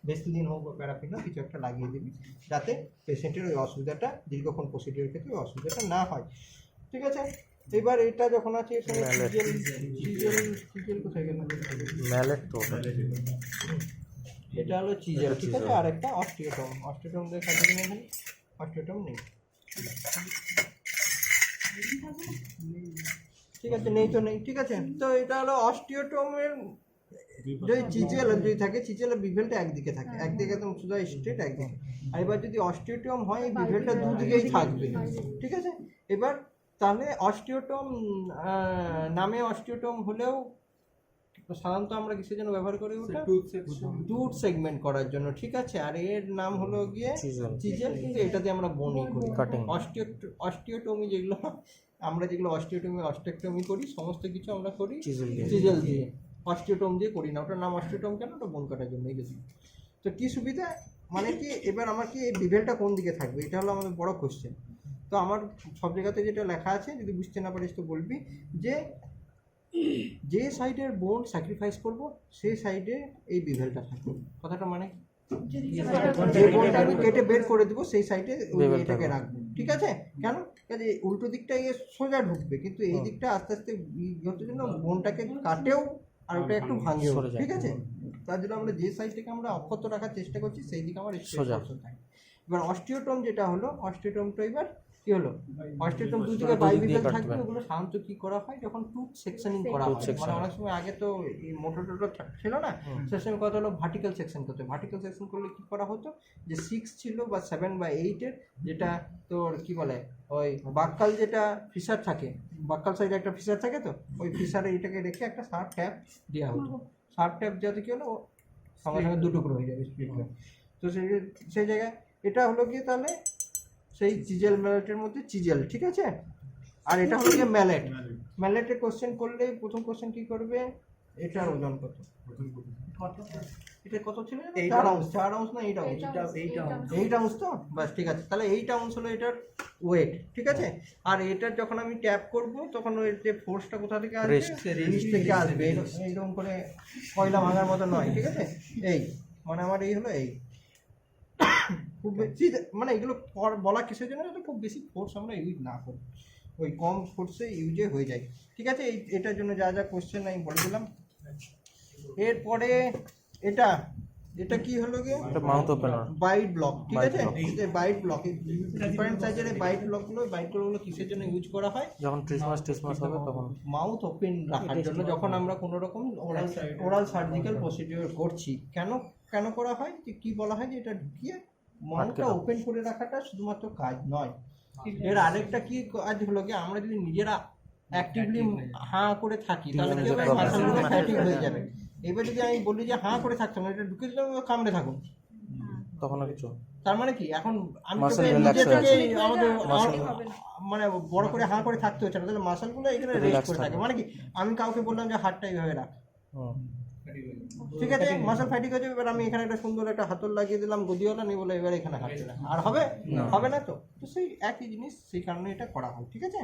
ভেসলিন হোক বা প্যারাফিন হোক কিছু একটা লাগিয়ে দিবি, যাতে পেশেন্টের ওই অসুবিধাটা দীর্ঘক্ষণ প্রসিডিওর ক্ষেত্রে ওই অসুবিধাটা না হয়, ঠিক আছে? এবার এটা যখন আছে এর সঙ্গে চিজেল কোথায় গেল? ম্যালেট তো এটা হলো চিজেল, ঠিক আছে? আর একটা অস্টিওটম দিয়ে কাজে কিনে এখানে অস্টিওটম নেই, ঠিক আছে? নেই তো নেই, ঠিক আছে? তো এটা হলো অস্টিওটমের যদি চিজেল যদি থাকে, চিজেলের বিভেলটা একদিকে থাকে, একদিকে একদম সোজা স্ট্রেট একদিকে। আর এবার যদি অস্টিওটম হয় এই বিভেলটা দুদিকেই থাকবে, ঠিক আছে? এবার তাহলে অস্টিওটম নামে অস্টিওটম হলেও সাধারণত আমরা কিসের জন্য ব্যবহার করি? ওটা টুথ সেগমেন্ট করার জন্য, ঠিক আছে? আর এর নাম হলো গিয়ে চিজেল, কিন্তু এটাতে আমরা বনই করি। অস্টিওটমি যেগুলো অস্টিওটমি করি, সমস্ত কিছু আমরা করি চিজেল দিয়ে, অস্টিওটম দিয়ে করি না। ওটার নাম অস্টিওটম কেন? ওটা বোন কাটার জন্য। এই যদি তো কি সুবিধা, মানে কি এবার আমার কি এই বিভেলটা কোন দিকে থাকবে, এটা হলো আমাদের বড় কোশ্চেন। তো আমার সব জায়গাতে যেটা লেখা আছে, যদি বুঝতে না পারিস তো বলবি যে সাইডের বোন স্যাক্রিফাইস করব সেই সাইডে এই বিভেলটা থাকবে। কথাটা মানে যে বোনটা আমি কেটে বের করে দেবো সেই সাইডে এটাকে রাখবো, ঠিক আছে? কেন? কাজে উল্টো দিকটা সোজা ঢুকবে, কিন্তু এই দিকটা আস্তে আস্তে হওয়ার জন্য বোনটাকে কাটেও আর ওটা একটু ভাঙেও, ঠিক আছে? তার জন্য আমরা যে সাইডটাকে আমরা অক্ষত রাখার চেষ্টা করছি সেই দিকে আমার সোজা থাকে। এবার অস্টিওটম যেটা হলো, অস্টিওটমটা এবার কি হলো, অস্টিওটম দুদিকে বাইবিটাল থাকবে। ওগুলো সাধারণত কি করা হয় যখন টুথ সেকশনিং করা হয়, মানে অনেক সময় আগে তো এই মোটর ছিল না, সেই সময় কথা হলো ভার্টিক্যাল সেকশন করতে। ভার্টিক্যাল সেকশন করলে কি করা হতো, যে 6 ছিল বা 7 বা 8-এর যেটা তোর কি বলে ওই বাক্কাল যেটা ফিসার থাকে, বাক্কাল সাইডে একটা ফিসার থাকে, তো ওই ফিসারে এইটাকে রেখে একটা শার্প ট্যাপ দেওয়া হতো। শার্প ট্যাপ যাতে কি হলো সঙ্গে সঙ্গে দুটুকরো হয়ে যাবে স্প্লিট হয়ে। তো সেই জায়গায় এটা হলো গিয়ে তাহলে সেই চিজেল ম্যালেটের মধ্যে চিজেল, ঠিক আছে? আর এটা হলো গিয়ে ম্যালেটের কোশ্চেন করলে প্রথম কোশ্চেন কি করবে, এটার ওজন কত? এটা কত ছিল? 4 আউন্স না 8 আউন্স? 8 আউন্স তো বাস, ঠিক আছে। তাহলে 8 আউন্স হলো এটার ওয়েট, ঠিক আছে? আর এটার যখন আমি ট্যাপ করব তখন ওই যে ফোর্সটা কোথা থেকে আসবে, রিস্ট থেকে আসবে। এইরকম করে কয়লা ভাঙার মতো নয়, ঠিক আছে? এই মানে আমার এই হলো এই খুব বেশি, মানে এগুলো বলা কিসের জন্য, যাতে খুব বেশি ফোর্স আমরা ইউজ না করি, ওই কম ফোর্সে ইউজে হয়ে যায়, ঠিক আছে? এটার জন্য যা যা কোশ্চেন আমি বলে দিলাম। এরপরে এটা কি হলো গিয়ে মাউথ ওপেনার বাইট ব্লক, ঠিক আছে? এই বাইট ব্লক ডিফারেন্ট সাইজের বাইট ব্লকগুলো কিসের জন্য ইউজ করা হয়? যখন ট্রিসমাস হবে তখন মাউথ ওপেন রাখার জন্য, যখন আমরা কোনো রকম ওরাল সার্জিক্যাল প্রসিডিওর করছি। কেন করা হয়, যে কি বলা হয়, যে এটা ঢুকিয়ে মাউথটা ওপেন করে রাখাটা শুধুমাত্র কাজ নয়, এর আরেকটা কি কাজ হলো গিয়ে, আমরা যদি নিজেরা অ্যাক্টিভলি হাঁ করে থাকি তাহলে কি হবে, মাসলগুলো ফ্যাটিক হয়ে যাবে। এবার যদি আমি বলি যে হাঁ করে থাকতে হবে, এটা ঢুকে দিলাম কামড়ে থাকুন, তখন কিছু, তার মানে কি এখন আমি নিজে থেকে আমাদের মানে বড় করে হাঁ করে থাকতে হচ্ছে না, তাহলে মাসলগুলো এখানে রেস্ট করে থাকে। মানে কি আমি কাউকে বললাম যে হাতটা এইভাবে রাখ, ঠিক আছে? মাসল ফ্যাটিক হয়ে যাবে। এবার আমি এখানে একটা সুন্দর একটা হাতল লাগিয়ে দিলাম গদিওয়ালা, নিয়ে বলে এবার এখানে হাত দিলাম, আর হবে না। তো সেই একই জিনিস, সেই কারণে এটা করা হয়, ঠিক আছে?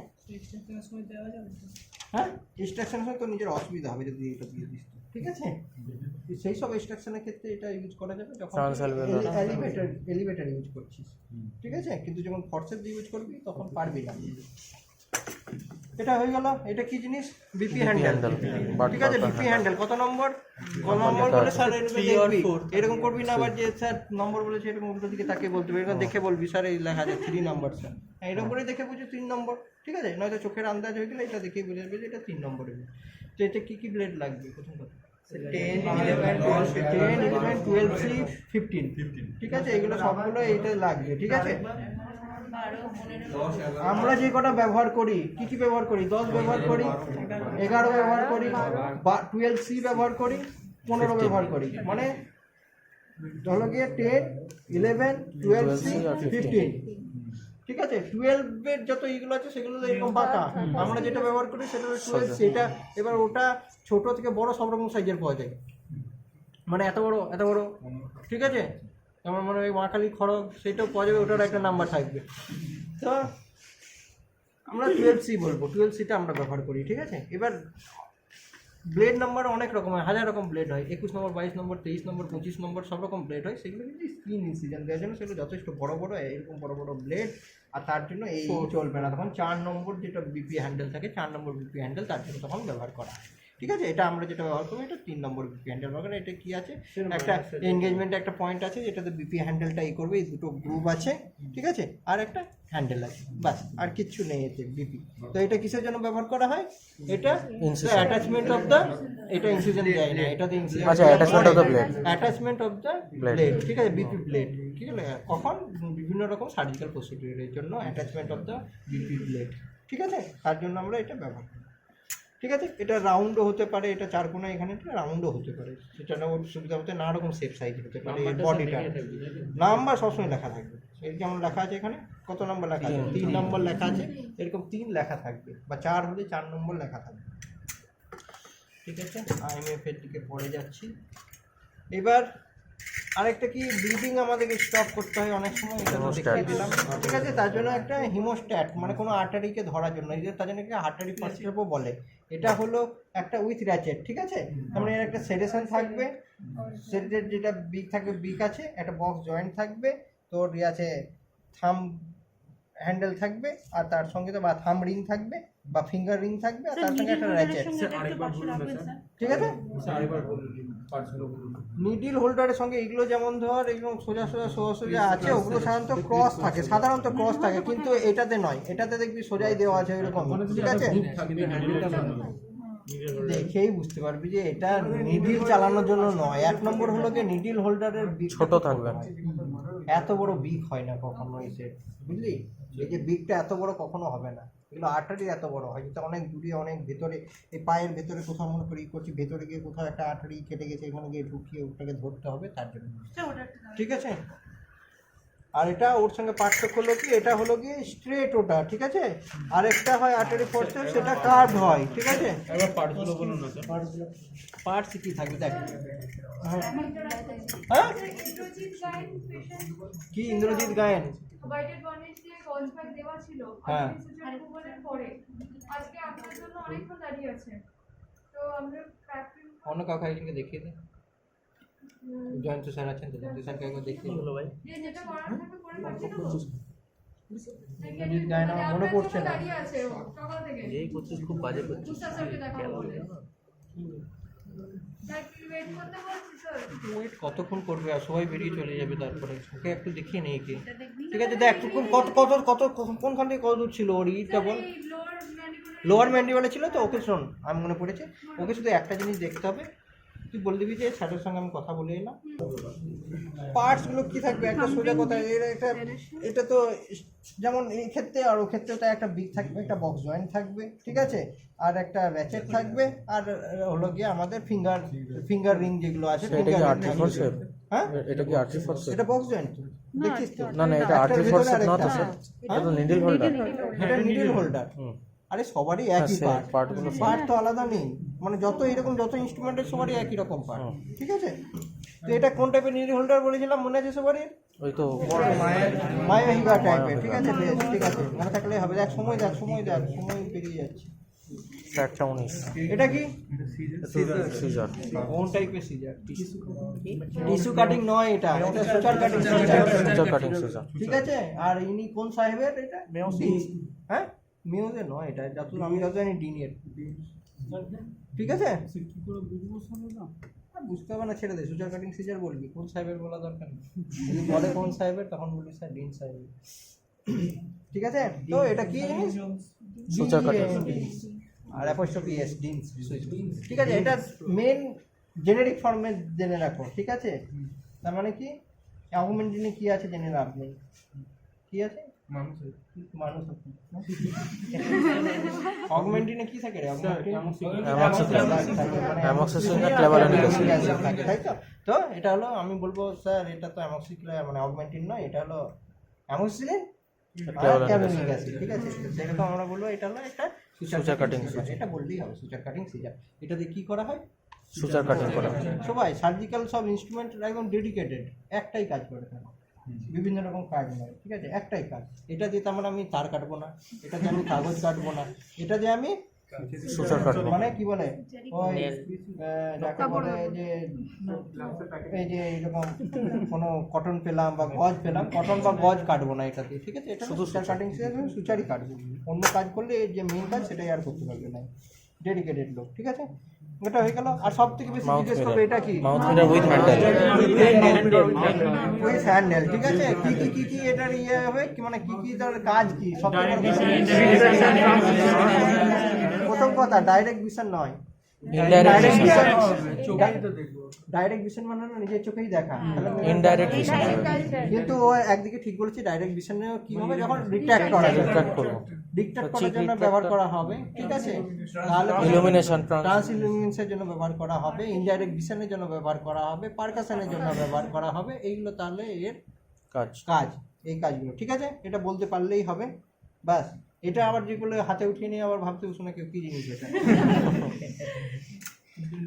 হ্যাঁ, ইনস্ট্রাকশন তো নিজের অসুবিধা হবে যদি এটা দিয়ে দিস, ঠিক আছে? সেই সব ইনস্ট্রাকশনের ক্ষেত্রে এটা ইউজ করা যাবে যখন এলিভেটর ইউজ করছিস, ঠিক আছে? কিন্তু যখন ফরসেপস ইউজ করবি তখন পারবি না। এটা হয়ে গেল। এটা কি জিনিস? বিপি হ্যান্ডেল, ঠিক আছে? বিপি হ্যান্ডেল কত নম্বর বলে স্যার এরকম করবি না, আবার যে স্যার নম্বর বলেছে এরকম উল্টো দিকে তাকে বলতে হবে, এরকম দেখে বলবি স্যার এই লেখা আছে 3 নম্বর স্যার, এরকম করে দেখে বুঝে 3 নম্বর, ঠিক আছে? নয়তো চোখের আন্দাজ হয়ে গেলে এটা দেখেই বুঝে যাবে যে এটা 3 নম্বরের। তো এতে কি ব্লেড লাগবে? প্রথম কথা 10, 11, 12, 15, ঠিক আছে? এগুলো সবগুলো এইটা লাগবে, ঠিক আছে? আমরা যে কটা ব্যবহার করি, কি ব্যবহার করি? 10 ব্যবহার করি, 11 ব্যবহার করি, 12C ব্যবহার করি, 15 ব্যবহার করি, মানে হলো গিয়ে 10, 11, 12C, 15। ঠিক আছে, 12-এর যত ইগুলো আছে সেগুলো তো এরকম বাঁকা, আমরা যেটা ব্যবহার করি সেটা হলো 12 সেটা। এবার ওটা ছোট থেকে বড় সব রকম সাইজের পাওয়া যায়, মানে এত বড়, ঠিক আছে। যেমন মানে ওই মহাকালী খড়গ সেটাও পাওয়া যাবে, ওটার একটা নাম্বার থাকবে। তো আমরা 12C বলবো, 12Cটা আমরা ব্যবহার করি, ঠিক আছে। এবার ব্লেড নাম্বার অনেক রকম হয়, 1000 রকম ব্লেড হয়, 21 নম্বর, 22 নম্বর, 23 নম্বর, 25 নম্বর, সব রকম ব্লেড হয়। সেগুলো কিন্তু স্কিন ইনসিজন দেওয়ার জন্য সেগুলো যথেষ্ট বড় এরকম বড় ব্লেড, আর তার জন্য এই চলবে না। তখন 4 নম্বর যেটা বিপি হ্যান্ডেল থাকে, 4 নম্বর বিপি হ্যান্ডেল তার জন্য তখন ব্যবহার করা হয়, ঠিক আছে। এটা আমরা যেটা ব্যবহার করবো এটা 3 নম্বর বিপি হ্যান্ডেল ব্যবহার। এটা কি আছে, একটা এনগেজমেন্টে একটা পয়েন্ট আছে যেটাতে বিপি হ্যান্ডেলটা এই করবে, এই দুটো গ্রুপ আছে, ঠিক আছে, আর একটা হ্যান্ডেল আছে, বাস আর কিচ্ছু নেই এতে বিপি। তো এটা কিসের জন্য ব্যবহার করা হয়, এটা অ্যাটাচমেন্ট অফ দ্য, এটা ইনসিজন দেয় না, এটাতে ইনসিজন, আচ্ছা, attachment of the blade, attachment of the blade, ঠিক আছে, বিপি ব্লেড, ঠিক আছে। কখন বিভিন্ন রকম সার্জিক্যাল প্রসিডিউরের জন্য attachment of the BP blade, ঠিক আছে, তার জন্য আমরা এটা ব্যবহার করি, ঠিক আছে। এটা রাউন্ডও হতে পারে, এটা 4 কোণা, এখানে রাউন্ডও হতে পারে, সেটা ওর সুবিধা হতে নানা রকম শেপ সাইজ হতে পারে। বডিটা নাম্বার সবসময় লেখা থাকবে, এই যেমন লেখা আছে এখানে, কত নম্বর লেখা আছে, 3 নম্বর লেখা আছে, এরকম 3 লেখা থাকবে, বা 4 হলে 4 নম্বর লেখা থাকবে, ঠিক আছে। IMF এর দিকে পড়ে যাচ্ছি। এবার আরেকটা কি, ব্লিডিং আমাদেরকে স্টপ করতে হয় অনেক সময়, এটা তো দেখিয়ে দিলাম, ঠিক আছে। তার জন্য একটা হিমোস্ট্যাট, মানে কোনো আর্টারিকে ধরার জন্য, এই যে তার জন্য একটা আর্টারি ফার্স্ট স্টেপও বলে। এটা হলো একটা উইথ র্যাচেট, ঠিক আছে। তার মানে এর একটা সেডেশন থাকবে, সেডের যেটা বিক থাকবে, বিক আছে, একটা বক্স জয়েন্ট থাকবে, তোর আছে থাম হ্যান্ডেল থাকবে, আর তার সঙ্গে তো বা থাম রিং থাকবে বা ফিঙ্গার রিং থাকবে, আর তার সঙ্গে একটা র্যাচেট, ঠিক আছে। নিডল হোল্ডারের সঙ্গে এগুলো যেমন ধর এগুলো সোজা আছে, ওগুলো সাধারণত ক্রস থাকে, কিন্তু এটাতে নয়, এটাতে দেখবি সোজাই দেওয়া আছে এরকম, ঠিক আছে। দেখেই বুঝতে পারবি যে এটা নিডল চালানোর জন্য নয়। 1 নম্বর হলো যে নিডল হোল্ডারের বিক ছোট থাকবে, এত বড় বিক হয় না কখনো এই সেট, বুঝলি। এই যে বিকটা এত বড় কখনো হবে না, এগুলো আর্টারি এত বড় হয়, যেটা অনেক দূরে, অনেক ভেতরে, এই পায়ের ভেতরে কোথাও মনে করি করছি, ভেতরে গিয়ে কোথাও একটা আর্টারি কেটে গেছে, এখানে গিয়ে ঢুকিয়ে ওটাকে ধরতে হবে, তার জন্য, ঠিক আছে। আর এটা ওর সঙ্গে পার্থক্য হলো কি, এটা হলো কি স্ট্রেট ওটা, ঠিক আছে, আর একটা হয় আর্টারি ফোর্সেপ, সেটা কার্ভ হয়, ঠিক আছে। এবার পার্টসগুলো বলুন না স্যার। পার্টস কি থাকবে দেখ, হ্যাঁ কি ইন্দ্রজিৎ গায়েন, হ্যাঁ অন্য কাউকে একজনকে দেখিয়ে দে, জয়ন্ত স্যার আছেন তো, জয়ন্ত স্যারকে একবার দেখিয়ে দিল ভাই। ইন্দ্রজিৎ গায়েন আমার মনে পড়ছে না, এই করছিস খুব বাজে করছিস, ওয়েট কতক্ষণ করবে, আর সবাই বেরিয়ে চলে যাবে, তারপরে ওকে একটু দেখিয়ে নেই কি, ঠিক আছে। দেখ কত কত কত কোনখান থেকে কত দূর ছিল ওর ইটা বল, লোয়ার ম্যান্ডিবলে ছিল তো। ওকে শোন, আমি মনে পড়েছে, ওকে শুধু একটা জিনিস দেখতে হবে, তুই বলে দিবি যে স্যারের সঙ্গে আমি কথা বলে এলাম, পার্টসগুলো কী থাকবে, একটা সোজা কথা, এটা তো যেমন এই ক্ষেত্রে আর ও ক্ষেত্রে তো একটা বিগ থাকবে, একটা বক্স জয়েন্ট থাকবে, ঠিক আছে, আর একটা র্যাচেট থাকবে, আর হলো গিয়ে আমাদের ফিঙ্গার রিং যেগুলো আছে, হ্যাঁ এটা কি আর্টারি ফোর্সেপ, এটা বক্স জয়েন্ট দেখিস তো, না এটা আর্টারি ফোর্সেপ না তো স্যার, এটা তো নিডল হোল্ডার, এটা নিডল হোল্ডার। আরে সবারই একই পার্ট তো আলাদা নেই, মানে যত এরকম যত ইনস্ট্রুমেন্টের সবারই একই রকম পার্ট, ঠিক আছে। তো এটা কোন টাইপের নিডল হোল্ডার বলেছিলাম, মনে আছে সবারই, ওই তো মায়োহিগা টাইপের, ঠিক আছে, বেশ ঠিক আছে, মনে থাকলে হবে। দেখ সময় পেরিয়ে যাচ্ছে। 419 এটা কি সিজার, কোন টাইপের সিজার, টিস্যু কাটিং নয়, এটা সুচার কাটিং, সিজার, ঠিক আছে। আর ইনি কোন সাহেবের, এটা হ্যাঁ মিউজে নয়, এটা যতদূর আমি যত জানি ডিনের, ঠিক আছে। বুঝতে হবে না, ছেড়ে দে, সুচার কাটিং সিজার বলবি, কোন সাহেবের বলা দরকার নেই, যদি বলে কোন সাহেবের তখন বলবি স্যার ডিন সাহেবের, ঠিক আছে। তো এটা কি জিনিস, সুচার কাটিং, আর অ্যাপোস্ট্রফি এস, ডিন, ঠিক আছে। এটা মেন জেনেরিক ফর্মে জেনে রাখো, ঠিক আছে। তার মানে কি অ্যাগুমেন্টিনে কি আছে জেনে লাভ নেই, কি আছে মানুষ অগমেন্টিনে কি থাকে রে অ্যামক্সিসিলিন আর ক্লেবারেনিক অ্যাসিড থাকে, তাই তো? তো এটা হলো, আমি বলবো স্যার এটা তো অ্যামক্সিক্লিন মানে অগমেন্টিন নয়, এটা হলো অ্যামক্সিসিলিন আর ক্লেবারেনিক অ্যাসিড, ঠিক আছে? সেরকম আমরা বলবো এটা হলো একটা সুচার কাটিং সিজার, এটা বললেই হবে সুচার কাটিং সিজার। এটা দিয়ে কি করা হয়? সুচার কাটিং করা হয়। সবাই সার্জিক্যাল সব ইনস্ট্রুমেন্ট একদম ডেডিকেটেড, একটাই কাজ করে থাকে, বিভিন্ন রকম কাজ নয়, ঠিক আছে? একটাই কাজ। এটা দিয়ে তার মানে আমি তার কাটবো না, এটা দিয়ে আমি কাগজ কাটবো না, এটা দিয়ে আমি সুচার কাটবো। মানে কি বলে ওই যাকে বলে যে এই যে এরকম কোনো কটন পেলাম বা গজ পেলাম, কটন বা গজ কাটবো না এটা দিয়ে, ঠিক আছে? এটা শুধু সুচার কাটিং সুচারই কাটবো, অন্য কাজ করলে এই যে মেইন কাজ সেটাই আর করতে পারবে না, ডেডিকেটেড লোক, ঠিক আছে? এটা হয়ে গেল। আর সব থেকে বেশি জিজ্ঞেস করবে এটা কি? Mouth mirror with handle. ওই হ্যান্ডেল, ঠিক আছে? কি এটার ইয়ে হবে কি, মানে কি তার কাজ কি? সব প্রথম কথা ডাইরেক্ট ভিশন নয়, ইনডাইরেক্ট ভিশন। ডাইরেক্ট ভিশন মানে হলো নিজের চোখেই দেখা, ইনডাইরেক্ট ভিশন কিন্তু ও একদিকে ঠিক বলেছে ডাইরেক্ট ভিশনে কি হবে যখন ডিটেক্ট করা যাবে, ডিটেক্ট করব, ডিটেক্ট করার জন্য ব্যবহার করা হবে, ঠিক আছে? তাহলে ইলুমিনেশন ট্রান্স ইলুমিনেশনের জন্য ব্যবহার করা হবে, ইনডাইরেক্ট ভিশনের জন্য ব্যবহার করা হবে, পারকাশনের জন্য ব্যবহার করা হবে, এইগুলো তাহলে এর কাজ, এই কাজগুলো, ঠিক আছে? এটা বলতে পারলেই হবে, বাস। এটা আবার যেগুলো হাতে উঠিয়ে নিয়ে আবার ভাবতে বসে না কেউ কি জিনিস এটা,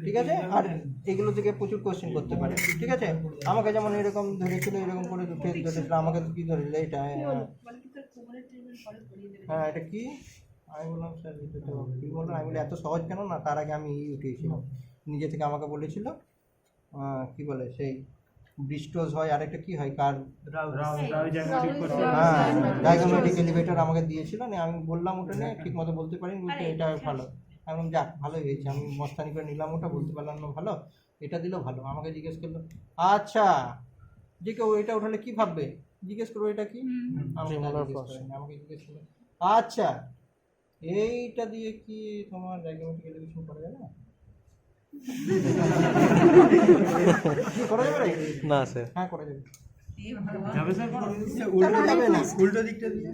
ঠিক আছে? আর এগুলো থেকে প্রচুর কোশ্চেন করতে পারে, ঠিক আছে? আমাকে যেমন এরকম ধরেছিল, এরকম করে ধরেছিল, আমাকে তো কি ধরেছিল এটা, হ্যাঁ এটা কি? আমি বললাম স্যার এটা তো কি বললাম, আমি বলি এত সহজ কেন না, তার আগে আমি উঠিয়েছিলাম নিজে থেকে, আমাকে বলেছিল কি বলে সেই ব্রিস্টোজ হয়, আর একটা কি হয় কার, হ্যাঁ ডায়াগনোস্টিক এলিভেটর আমাকে দিয়েছিল, আমি বললাম ওটা নিয়ে ঠিক মতো বলতে পারিনি, বলতে এটা ভালো, আমি যাক ভালোই হয়েছে, আমি মস্তানি করে নিলাম ওটা, বলতে পারলাম না ভালো, এটা দিলেও ভালো। আমাকে জিজ্ঞেস করলো আচ্ছা যে কেউ এটা উঠালে কি ভাববে, জিজ্ঞেস করবো এটা কি, আমাকে জিজ্ঞেস করলো আচ্ছা এইটা দিয়ে কি তোমার ডায়াগনোস্টিক এলিভেশন করা যাবে না? করা যাবে না স্যার? হ্যাঁ করা যাবে। উল্টো দিকটা দিয়ে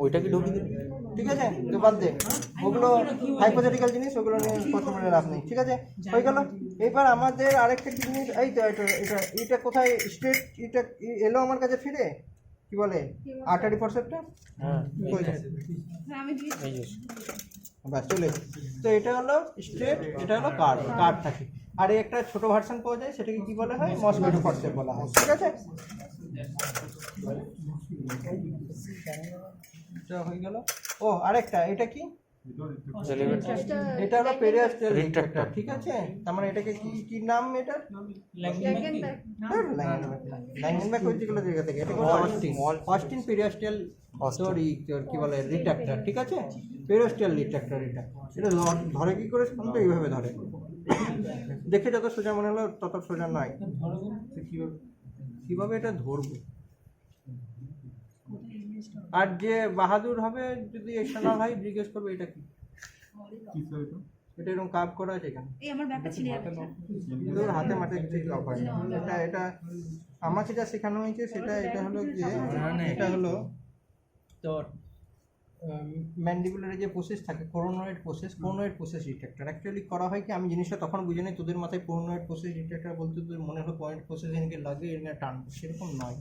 ওইটা কি ঢুকিয়ে দিবি? ঠিক আছে, তো বাদ দে ওগুলো হাইপোথেটিক্যাল জিনিস, ওগুলো নিয়ে কথা বলে লাভ নেই, ঠিক আছে? হয়ে গেল। এবার আমাদের আরেকটা জিনিস, এই তো এটা কোথায় স্ট্রেট, এটা এলো আমার কাছে ফিরে, কি বলে আর্টারি ফরসেপ্টর, হ্যাঁ বাস চলে। তো এটা হলো স্ট্রেট, এটা হলো কার্ড থাকে, আর এই একটা ছোট ভার্সন পাওয়া যায়, সেটাকে কি বলা হয় মসকিটো ফরসেপ বলা হয়, ঠিক আছে? এটা হয়ে গেল। ও আরেকটা, এটা কি? এটা হলো পেরিয়াস্টাল রিট্রাক্টর, ঠিক আছে? তার মানে এটাকে কি নাম, এটা ল্যাঙ্গেনব্যাক ওই যেগুলো জায়গা থেকে, এটা হলো অস্টিন পেরিয়াস্টাল কি বলে রিট্রাক্টর, ঠিক আছে? পেরিয়াস্টাল রিট্রাক্টর, এটা ধরে কি করে শুনুন তো, এইভাবে ধরে, দেখে যত সোজা মনে হলো তত সোজা নয়, কিভাবে এটা ধরবো। আর যে বাহাদুর হবে যদি এক্সটার্নাল হয় জিজ্ঞেস করবে এটা কি, এটা এরকম কাপ করা আছে এখানে, হাতে মাঠে কিছু লক হয় না, এটা আমাকে যা শেখানো হয়েছে সেটা, এটা হলো যে এটা হলো তোর ম্যান্ডিবুলারের যে প্রসেস থাকে, কোরোনয়েড প্রসেস ডিটেক্টর অ্যাকচুয়ালি করা হয় কি, আমি জিনিসটা তখন বুঝে নিই, তোদের মাথায় কোরোনয়েড প্রসেস ডিটেক্টর বলতে তোদের মনে হলো পয়েন্ট প্রসেস এনকে লাগে এনে টানবো, সেরকম নয়।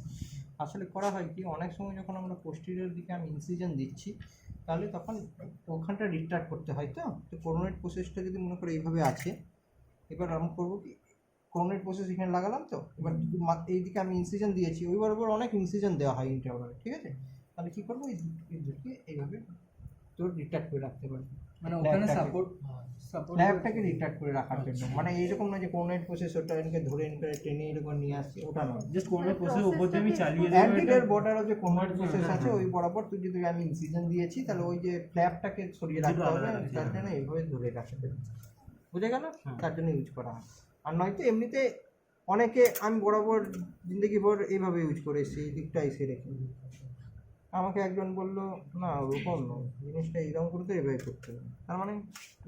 আসলে করা হয় কি, অনেক সময় যখন আমরা পোস্টেরিয়র দিকে আমি ইনসিজন দিচ্ছি, তাহলে তখন ওখানটা রিট্রাক্ট করতে হয়, তো কোরোনয়েড প্রসেসটা যদি মনে করে এইভাবে আছে, এবার আমি করবো কি, কোরোনয়েড প্রসেস এখানে লাগালাম, তো এবার এইদিকে আমি ইনসিজন দিয়েছি, ওই বরাবর অনেক ইনসিজন দেওয়া হয় ইন্টারভালে, ঠিক আছে? তাহলে কী করবো, এই দিকে এইভাবে তোর রিট্রাক্ট করে রাখতে পারবি, মানে ওখানে সাপোর্ট ল্যাবটাকে রিট্রাক্ট করে রাখার জন্য, মানে এইরকম না যে কোরোনয়েড প্রসেস ওটা এনকে ধরে এনকে টেনে এরকম নিয়ে আসছি, ওটা নয়, জাস্ট কোন প্রসেস উপর দিয়ে আমি চালিয়ে দেব, অ্যান্টিডের বর্ডারও যে কোরোনয়েড প্রসেস আছে ওই বরাবর তুই যদি আমি ইনসিজন দিয়েছি, তাহলে ওই যে ফ্ল্যাপটাকে সরিয়ে রাখতে হবে, তার জন্য এইভাবে ধরে রাখতে হবে, বুঝে গেল? তার জন্য ইউজ করা হয়। আর নয়তো এমনিতে অনেকে, আমি বরাবর জিন্দগি ভর এইভাবে ইউজ করে এসেছি, এই দিকটা এসে রেখে। আমাকে একজন বললো না ওরকম নয়, জিনিসটা এইরকম করে তো এভাবে করতে হবে, তার মানে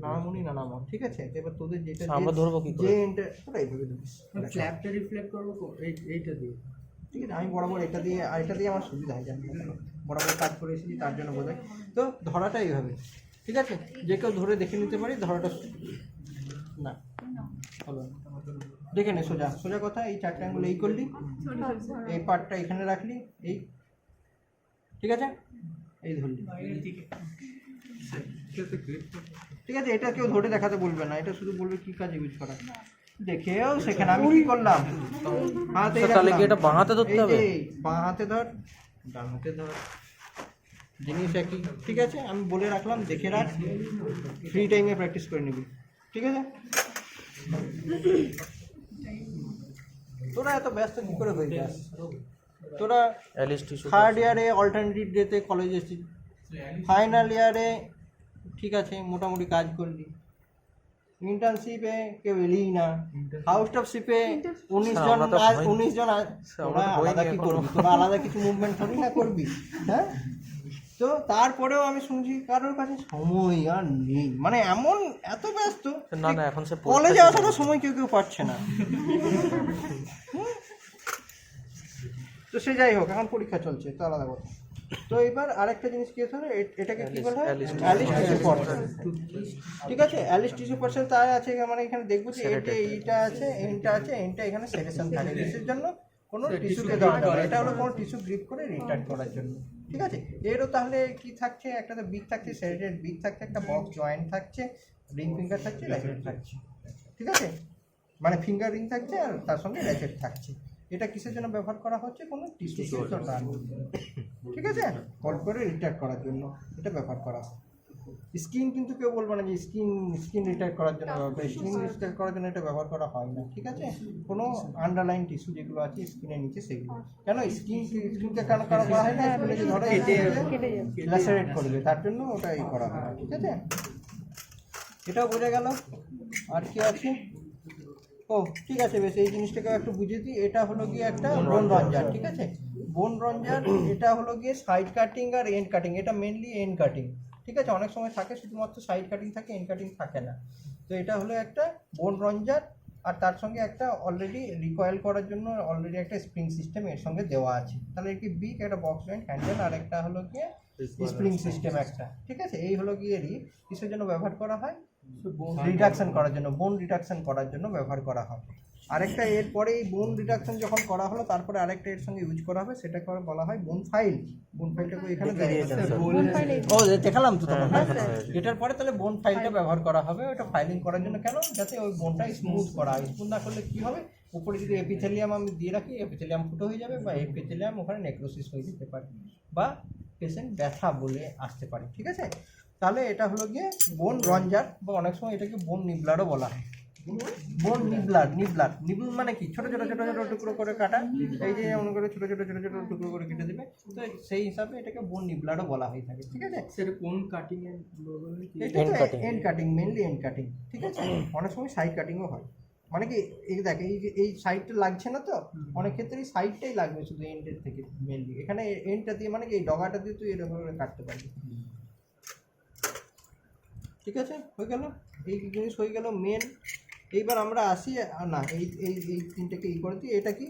নানামুনি নানামত, ঠিক আছে? এবার তোদের যেটা আমরা ধরবো কি করে? যে ওটা এইভাবে ধরিস, স্ল্যাবটা রিফ্লেক্ট করবো এইটা দিয়ে, ঠিক আছে, আমি বরাবর এটা দিয়ে আর এটা দিয়ে আমার সুবিধা হয়, জানি না বরাবর কাজ করে এসেছি তার জন্য বোঝাই। তো ধরাটা এইভাবে, ঠিক আছে, যে কেউ ধরে দেখে নিতে পারি ধরাটা না হবে না। দেখে নে সোজা সোজা কথা, এই চারটে আঙ্গুল এই করলি, এই পার্টটা এখানে রাখলি, এই ঠিক আছে, এই ধরলি, ঠিক আছে। এটা কেউ ধরে দেখাতে বলবে না, এটা শুধু বলবে কি কাজ ইউজ করা, দেখেও সেখানে আমি কি করলাম, হাতে তাহলে কি এটা বাঁ হাতে ধরতে হবে? বাঁ হাতে ধর, ডান হাতে ধর, জিনিস একই, ঠিক আছে। আমি বলে রাখলাম, দেখে রাখ, ফ্রি টাইমে প্র্যাকটিস করে নিবি, ঠিক আছে। তোরা এত ব্যস্ত কী করে হয়ে যাস? তোরা অ্যালিস টিস্যু থার্ড ইয়ারে অল্টারনেটিভ ডেতে কলেজে এসেছিস, ফাইনাল ইয়ারে ঠিক আছে মোটামুটি কাজ করলি, ইন্টার্নশিপে কেউ এলিই না, হাউসটপশিপে 19 জন তোরা আলাদা কি করবি? তোরা আলাদা কিছু মুভমেন্ট থরি না করবি, হ্যাঁ? তো তারপরেও আমি শুনছি কারোর কাছে সময় আর নেই, মানে এমন এত ব্যস্ত, না না এখন সে কলেজে আসারও সময় কেউ কেউ পাচ্ছে না। তো সে যাই হোক, এখন পরীক্ষা চলছে তো আলাদা কথা। তো এবার আরেকটা জিনিস কি হচ্ছে, এটাকে কি বলা হয়, অ্যালিস টিস্যু পার্সেল, ঠিক আছে। অ্যালিস টিস্যু পার্সেল তাই আছে, মানে এখানে দেখবো যে এইটা আছে, এনটা আছে, এনটা এখানে সেরেশন থাকে, কিসের জন্য, কোনো টিস্যুকে দরকার, এটা হলো কোনো টিস্যু গ্রিপ করে রিটার্ন করার জন্য, ঠিক আছে। এরও তাহলে কি থাকছে, একটা তো বিট থাকছে, সেরেটেড বিট থাকছে, একটা বক্স জয়েন্ট থাকছে, রিং ফিঙ্গার থাকছে, র্যাচেট থাকছে, ঠিক আছে, মানে ফিঙ্গার রিং থাকছে আর তার সঙ্গে র্যাচেট থাকছে। এটা কিসের জন্য ব্যবহার করা হচ্ছে, কোনো টিস্যু দরকার, ঠিক আছে, হল্ড করে রিটার্ন করার জন্য এটা ব্যবহার করা হয়। স্কিন কিন্তু কেউ বলবে না যে স্কিন রিটায়ার করার জন্য ব্যবহার করে, স্কিন রিটায়ার করার জন্য এটা ব্যবহার করা হয় না, ঠিক আছে। কোনো আন্ডারলাইন টিস্যু যেগুলো আছে স্কিনের নিচে সেগুলো, কেন স্কিনকে কেন করা হয় না, স্কিনে যে ধরে ল্যাসারেট করবে তার জন্য ওটা এই করা হয়, ঠিক আছে। এটাও বোঝা গেল। আর কি আছে, ও ঠিক আছে, বেশ এই জিনিসটাকে একটু বুঝিয়ে দিই। এটা হলো গিয়ে একটা বোন রঞ্জার, ঠিক আছে, বোন রঞ্জার। এটা হলো গিয়ে সাইড কাটিং আর এন্ড কাটিং, এটা মেনলি এন্ড কাটিং, ঠিক আছে। অনেক সময় থাকে শুধুমাত্র সাইড কাটিং থাকে, এন্ড কাটিং থাকে না। তো এটা হলো একটা বোন রঞ্জার, আর তার সঙ্গে একটা অলরেডি রিকয়েল করার জন্য অলরেডি একটা স্প্রিং সিস্টেম এর সঙ্গে দেওয়া আছে। তাহলে একটি বিগ একটা বক্স জয়েন্ট হ্যান্ডেল, আর একটা হলো গিয়ে স্প্রিং সিস্টেম একটা, ঠিক আছে। এই হলো গিয়ে কিসের জন্য ব্যবহার করা হয়, রিডাকশন করার জন্য, বোন রিডাকশন করার জন্য ব্যবহার করা হয়। আরেকটা এরপরে এই বোন রিডাকশন যখন করা হলো তারপরে আরেকটা এর সঙ্গে ইউজ করা হবে, সেটাকে বলা হয় বোন ফাইল। বোন ফাইলটাকে এখানে ও দেখালাম তো তখন, এটার পরে তাহলে বোন ফাইলটা ব্যবহার করা হবে। ওটা ফাইলিং করার জন্য, কেন, যাতে ওই বোনটা স্মুথ করা হয়। স্মুথ না করলে কি হবে, উপরে যদি এপিথেলিয়াম আমি দিয়ে রাখি, এপিথেলিয়াম ফুটো হয়ে যাবে, বা এপিথেলিয়াম ওখানে নেক্রোসিস হয়ে যেতে পারে, বা পেশেন্ট ব্যথা বলে আসতে পারে, ঠিক আছে। তাহলে এটা হলো গিয়ে বোন রঞ্জার, বা অনেক সময় এটাকে বোন নিবলারও বলা হয়। বোন নিবল মানে কি, ছোট ছোট ছোট ছোট টুকরো করে কাটা, এই যে এমন করে ছোট ছোট ছোট ছোট টুকরো করে কেটে দেবে, তো সেই হিসাবে এটাকে বোন নিবলারও বলা হয়ে থাকে, ঠিক আছে। সেটা কোন কাটিং এর end cutting, mainly end cutting, ঠিক আছে। অনেক সময় সাইড কাটিংও হয়, মানে কি এই দেখ, এই যে এই সাইডটা লাগছে না, তো অনেক ক্ষেত্রে সাইডটাই লাগবে শুধু এন্ডের থেকে, মেনলি এখানে এন্ডটা দিয়ে, মানে কি এই ডগাটা দিয়ে তুই এরকম করে কাটতে পারবি, ঠিক আছে। হয়ে গেল, এই জিনিস হয়ে গেল মেন। এইবার আমরা আসি না, এই এই এই তিনটাকে ই করে দিই। এটা কি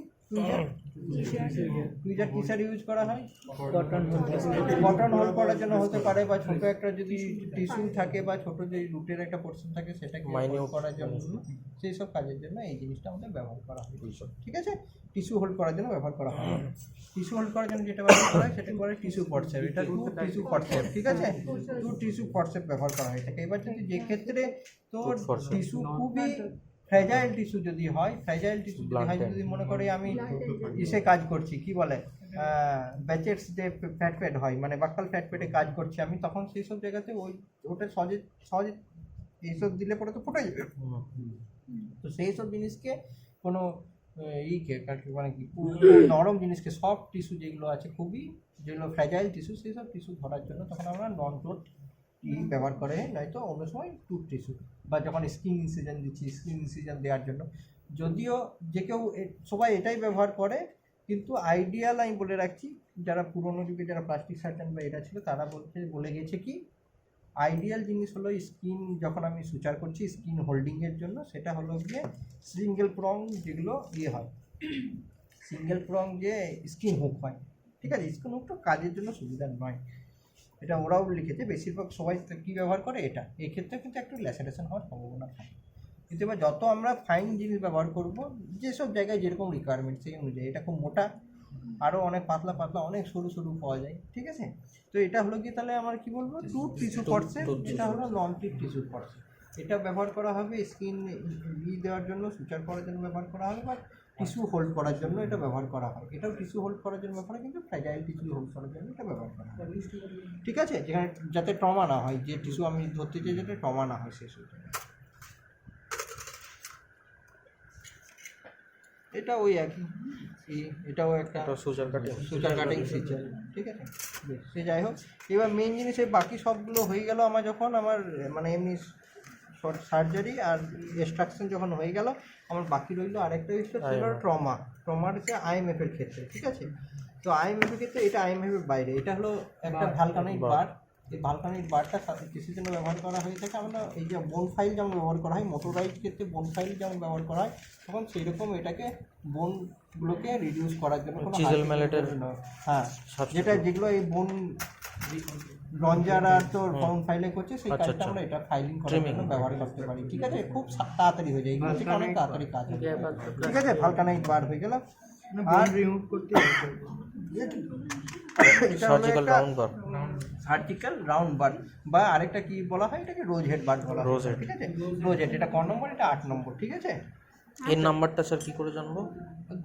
টুইজার কিসের ইউজ করা হয়, কটন হোল করার জন্য হতে পারে, বা ছোট একটা যদি টিস্যু থাকে, বা ছোট যে রুটের একটা পোর্শন থাকে সেটাকে হোল্ড করার জন্য, সেই সব কাজের জন্য এই জিনিসটা আমাদের ব্যবহার করা হয়, ঠিক আছে। টিস্যু হোল্ড করার জন্য ব্যবহার করা হয়। টিস্যু হোল্ড করার জন্য যেটা ব্যবহার করা হয় সেটা বলে টিস্যু ফরসেপ। এটা টিস্যু ফরসেপ, ঠিক আছে, টিস্যু ফরসেপ ব্যবহার করা হয় থাকে। এবার যদি যে ক্ষেত্রে তোর টিস্যু খুবই ফ্র্যাজাইল টিস্যু যদি হয়, যদি মনে করে আমি ইসে কাজ করছি, কি বলে ব্যাচেটস যে ফ্যাট প্যাড হয়, মানে বাক্কাল ফ্যাট প্যাডে কাজ করছি আমি, তখন সেই সব জায়গাতে ওটা সহজে এইসব দিলে পরে তো ফুটে যাবে। তো সেই সব জিনিসকে কোনো মানে কি নরম জিনিসকে, সফট টিস্যু যেগুলো আছে খুবই, যেগুলো ফ্র্যাজাইল টিস্যু, সেই সব টিস্যু ধরার জন্য তখন আমরা নন ক্লোথ ব্যবহার করে, নয়তো অন্য সময় টুথ টিস্যু, বা যখন স্কিন ইনসিজন দিচ্ছি, স্কিন ইনসিজন দেওয়ার জন্য। যদিও যে কেউ সবাই এটাই ব্যবহার করে, কিন্তু আইডিয়াল আমি বলে রাখছি, যারা পুরোনো যুগে যারা প্লাস্টিক সার্জন বা এটা ছিল, তারা বলে গেছে কি আইডিয়াল জিনিস হলো স্কিন, যখন আমি সুচার করছি স্কিন হোল্ডিংয়ের জন্য, সেটা হলো গিয়ে সিঙ্গেল প্রং, যেগুলো হয় সিঙ্গেল প্রং যে স্কিন হুক হয়, ঠিক আছে, স্কিন হুক তো কাজের জন্য সুবিধা নয়, এটা ওরাও লিখেছে, বেশিরভাগ সবাই কী ব্যবহার করে এটা, এই ক্ষেত্রে কিন্তু একটু ল্যাসারেশন হওয়ার সম্ভাবনা থাকে। কিন্তু এবার যত আমরা ফাইন জিনিস ব্যবহার করব, যেসব জায়গায় যেরকম রিকোয়ারমেন্ট সেই অনুযায়ী, এটা খুব মোটা, আরও অনেক পাতলা পাতলা অনেক সরু সরু পাওয়া যায়, ঠিক আছে। তো এটা হলো কি তাহলে আমার কি বলবো, টুথ টিস্যু পড়ছে, এটা হলো নন টিথ টিস্যু পড়ছে। এটা ব্যবহার করা হবে স্কিন দেওয়ার জন্য, সুচার করার জন্য ব্যবহার করা হবে, বা টিস্যু হোল্ড করার জন্য এটা ব্যবহার করা হয়। এটাও টিস্যু হোল্ড করার জন্য ব্যবহার হয়, কিন্তু ফ্র্যাজাইল টিস্যু হোল্ড করার জন্য এটা ব্যবহার করা হয়, ঠিক আছে, যেখানে যাতে ট্রমা না হয়, যে টিস্যু আমি ধরতে চাই যাতে ট্রমা না হয় সেই সুযোগ। এটা ওই একই, এটাও একটা suture cutting. Suture cutting feature, ঠিক আছে। সে যাই হোক, এবার মেন জিনিস এই বাকি সবগুলো হয়ে গেল আমার, যখন আমার মানে এমনি সার্জারি আর এক্সট্রাকশন যখন হয়ে গেল, আমার বাকি রইলো আরেকটা স্টেপ, সেটা ট্রমা। ট্রমার হচ্ছে IMF এর ক্ষেত্রে, ঠিক আছে। তো IMF এর ক্ষেত্রে এটা IMF এর বাইরে, এটা হলো একটা ভ্যালকানাইট বার। এই ভ্যালকানাইট বারটা কিসের জন্য ব্যবহার করা হয়ে থাকে, আমরা এই যে বোন ফাইল যেমন ব্যবহার করা হয়, মোটরাইজ ক্ষেত্রে বোন ফাইল যেমন ব্যবহার করা হয়, তখন সেই রকম এটাকে বোনগুলোকে রিডিউস করার জন্য, চিজেল ম্যালেটের, হ্যাঁ, যেগুলো এই বোন রঞ্জার আর তোর বোন ফাইলিং করছে, সেই কাজটা আমরা এটা ফাইলিং করার জন্য ব্যবহার করতে পারি, ঠিক আছে। খুব তাড়াতাড়ি হয়ে যায়, এগুলো থেকে অনেক তাড়াতাড়ি কাজ হয়, ঠিক আছে। ভ্যালকানাইট বার হয়ে গেল, আর রিমুভ করতে surgical round bar, surgical round bar, বা আরেকটা কি বলা হয়, এটাকে রোজ হেড বার বলা হয়, ঠিক আছে। রোজ হেড, এটা ক নম্বর, এটা 8 নম্বর, ঠিক আছে। এর নাম্বারটা স্যার কি করে জানবো?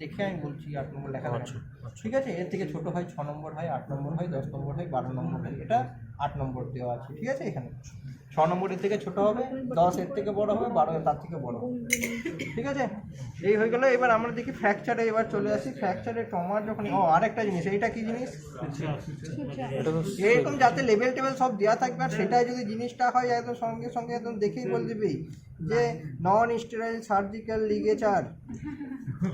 দেখে আমি বলছি, 8 নম্বর লেখা আছে, ঠিক আছে। এর থেকে ছোট হয় 6 নম্বর হয়, 8 নম্বর হয়, 10 নম্বর হয়, 12 নম্বর হয়, এটা 8 নম্বর দেওয়া আছে, ঠিক আছে। এখানে 6 নম্বরের থেকে ছোট হবে, 10 এর থেকে বড় হবে, 12 তার থেকে বড় হবে, ঠিক আছে। এই হয়ে গেল। এবার আমরা দেখি ফ্র্যাকচারে, এবার চলে আসি ফ্র্যাকচারে। ট্রমার যখন, আরেকটা জিনিস, এইটা কি জিনিস, এরকম যাতে লেভেল টেবেল সব দেওয়া থাকবে, আর সেটাই যদি জিনিসটা হয় একদম সঙ্গে সঙ্গে একদম দেখেই বলে দিবি যে নন স্টেরাইল সার্জিক্যাল লিগেচার,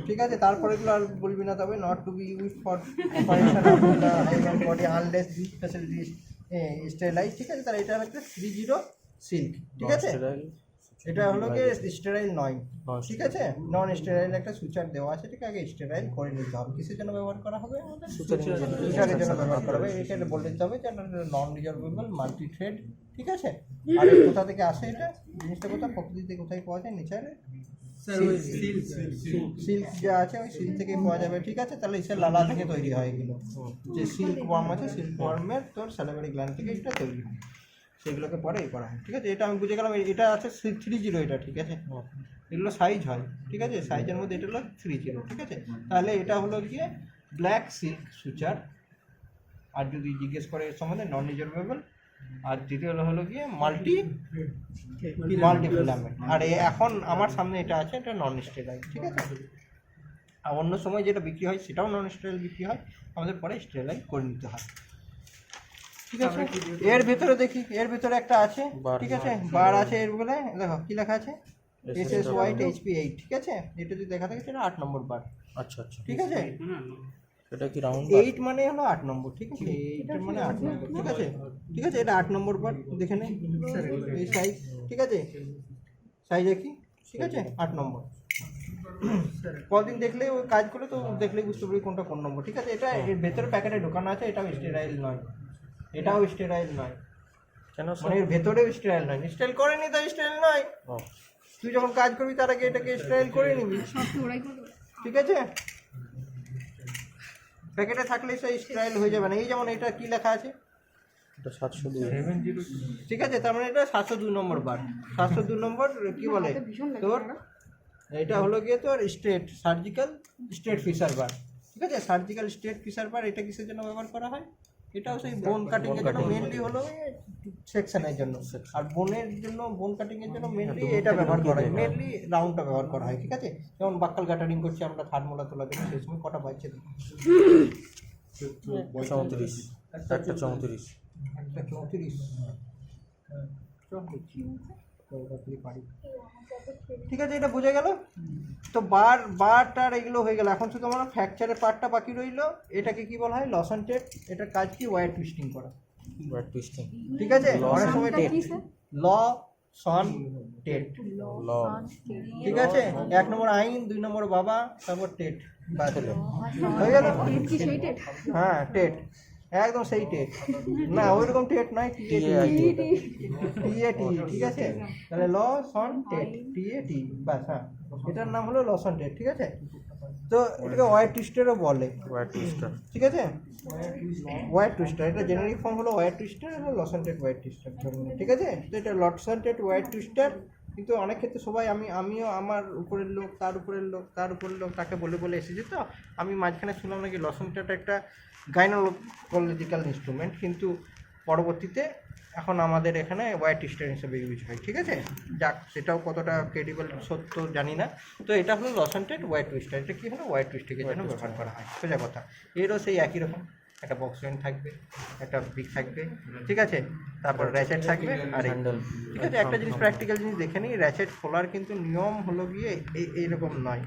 ঠিক আছে। তারপরে এগুলো আর বলবি না, তবে not to be use for operation of the human body unless facility sterile, ঠিক আছে। তাহলে এটা হচ্ছে 30 সিল্ক, ঠিক আছে। এটা হলো কি স্টেরাইল নয়, ঠিক আছে। নন স্টেরাইল একটা সুচার দেওয়া আছে, ঠিক আছে। স্টেরাইল করে নিতে হবে। কিসের জন্য ব্যবহার করা হবে, সুচারের জন্য ব্যবহার করা হবে। এখানে বলে দিতে হবে যে নন রিজার্ভেবল মাল্টি থ্রেড, ঠিক আছে। আর কোথা থেকে আসে এটা জিনিসটা, কোথায় প্রকৃতিতে কোথায় পাওয়া যায়, নেচারে সিল্ক যা আছে ওই সিল্ক থেকে পাওয়া যাবে, ঠিক আছে। তাহলে ইসের লালা থেকে তৈরি হয় এগুলো, যে সিল্ক ওয়ার্ম আছে, সিল্ক ওয়ার্মের তোর স্যালারি গ্ল্যান্ড থেকে এটা তৈরি হয়, সেগুলোকে পরে এই করা হয়, ঠিক আছে। এটা আমি বুঝে গেলাম। এটা আছে 30, এটা ঠিক আছে। এগুলো সাইজ হয়, ঠিক আছে। সাইজের মধ্যে এটা হলো 30, ঠিক আছে। তাহলে এটা হলো গিয়ে ব্ল্যাক সিল্ক সুচার, আর যদি জিজ্ঞেস করে এর সম্বন্ধে নন রিজার্ভেবল, আর দ্বিতীয় হলো গিয়ে মাল্টি ফিলামেন্ট। আর এখন আমার সামনে এটা আছে, এটা নন স্টেরাইল, ঠিক আছে। আর অন্য সময় যেটা বিক্রি হয় সেটাও নন স্টেরাইল বিক্রি হয়, আমাদের পরে স্টেরাইল করে নিতে হয়, ঠিক আছে। এর ভেতরে দেখি, এর ভেতরে একটা আছে, ঠিক আছে, বার আছে। এর বলে দেখো কি লেখা আছে, SS White HP8, ঠিক আছে। এটা যদি দেখা থাকে সেটা 8 নম্বর বার, আচ্ছা আচ্ছা, ঠিক আছে। এটা কি রাউন্ড 8 মানে হলো 8 নম্বর, ঠিক আছে। 8 মানে 8 নম্বর, ঠিক আছে, ঠিক আছে। এটা 8 নম্বর বার, দেখে নেই এই সাইজ, ঠিক আছে। সাইজ একই, ঠিক আছে, 8 নম্বর। কদিন দেখলে ওই কাজ করে তো দেখলেই বুঝতে পারি কোনটা কোন নম্বর, ঠিক আছে। এটা এর ভেতরে প্যাকেটে ঢোকানো আছে, এটাও স্টেরাইল নয়, এটাও স্টেরাইল নয়, কেন মানে এর ভেতরেও স্টেরাইল নয়। স্টেরাইল করেনি তো স্টেরাইল নয়। তুই যখন কাজ করবি তার আগে এটাকে স্টেরাইল করে নিবি, ঠিক আছে। প্যাকেটে থাকলে সেই স্টেরাইল হয়ে যাবে না। এই যেমন এটা কি লেখা আছে, এটা 702, ঠিক আছে। তার মানে এটা 702 নম্বর বার। 702 নম্বর কি বলে তোর, এটা হলো গিয়ে তোর স্ট্রেট সার্জিক্যাল স্ট্রেট ফিশার বার, ঠিক আছে। সার্জিক্যাল স্ট্রেট ফিশার বার, এটা কিসের জন্য ব্যবহার করা হয়, এটাও সেই বোন কাটিং এর জন্য, মেনলি হলো সেকশনের জন্য। আর বোনের জন্য, বোন কাটিং এর জন্য মেনলি এটা ব্যবহার করা হয়, মেনলি রাউন্ডটা ব্যবহার করা হয়, ঠিক আছে। যেমন বাক্কাল কাটারিং করছি আমরা, থার্মোলা তোলা দিই, সেই সময় কটা বাজছে 34, একটা 34, একটা 34, পারি, ঠিক আছে। এটা বুঝে গেল তো। বারটার এগুলো হয়ে গেল। এখন শুধু আমরা ফ্র্যাকচারের পার্টটা বাকি রইলো। এটাকে কি বলা হয়, লস অ্যান্ড টেট। এটার কাজ কি, ওয়্যার টুইস্টিং করা, ওয়্যার টুইস্টিং, ঠিক আছে। অনেক সময় ল সন টেট, ঠিক আছে? 1 নম্বর আইন, 2 নম্বর বাবা, তারপর টেট, বাস হয়ে গেল। হ্যাঁ টেট, একদম সেই টেট না, ওইরকম টেট নয়, টিএটি, ঠিক আছে? তাহলে ল সন টেট, টিএটি, বাস। হ্যাঁ, এটার নাম হলো লসন টেট, ঠিক আছে? তো এটাকে ওয়্যার টুইস্টারও বলে, ঠিক আছে? ওয়্যার টুইস্টার, এটা জেনারিক ফর্ম হলো ওয়্যার টুইস্টার এবং লসন টেট ওয়্যার টুইস্টার, ঠিক আছে? তো এটা লসন টেট ওয়্যার টুইস্টার, কিন্তু অনেক ক্ষেত্রে সবাই আমিও আমার উপরের লোক, তার উপরের লোক, তার উপরের লোক, তাকে বলে বলে এসেছি। তো আমি মাঝখানে শুনলাম নাকি লসন টেট একটা গাইনোকোলজিক্যাল ইনস্ট্রুমেন্ট, কিন্তু পরবর্তীতে এখন আমাদের এখানে ওয়্যার টুইস্টার হিসেবে ইউজ হয়, ঠিক আছে? যাক, সেটাও কতটা ক্রেডিবল সত্য জানি না। তো এটা হলো লসন টেট ওয়্যার টুইস্টার। এটা কী হলো, ওয়্যার টুইস্টিংয়ের জন্য ব্যবহার করা হয়, সোজা কথা। এরও সেই একই রকম, একটা বক্স জয়েন্ট থাকবে, একটা বিক থাকবে, ঠিক আছে? তারপর র্যাচেট থাকবে আর হ্যান্ডেল, ঠিক আছে? একটা জিনিস, প্র্যাকটিক্যাল জিনিস দেখে নিই, র্যাচেট খোলার কিন্তু নিয়ম হলো গিয়ে এইরকম নয়,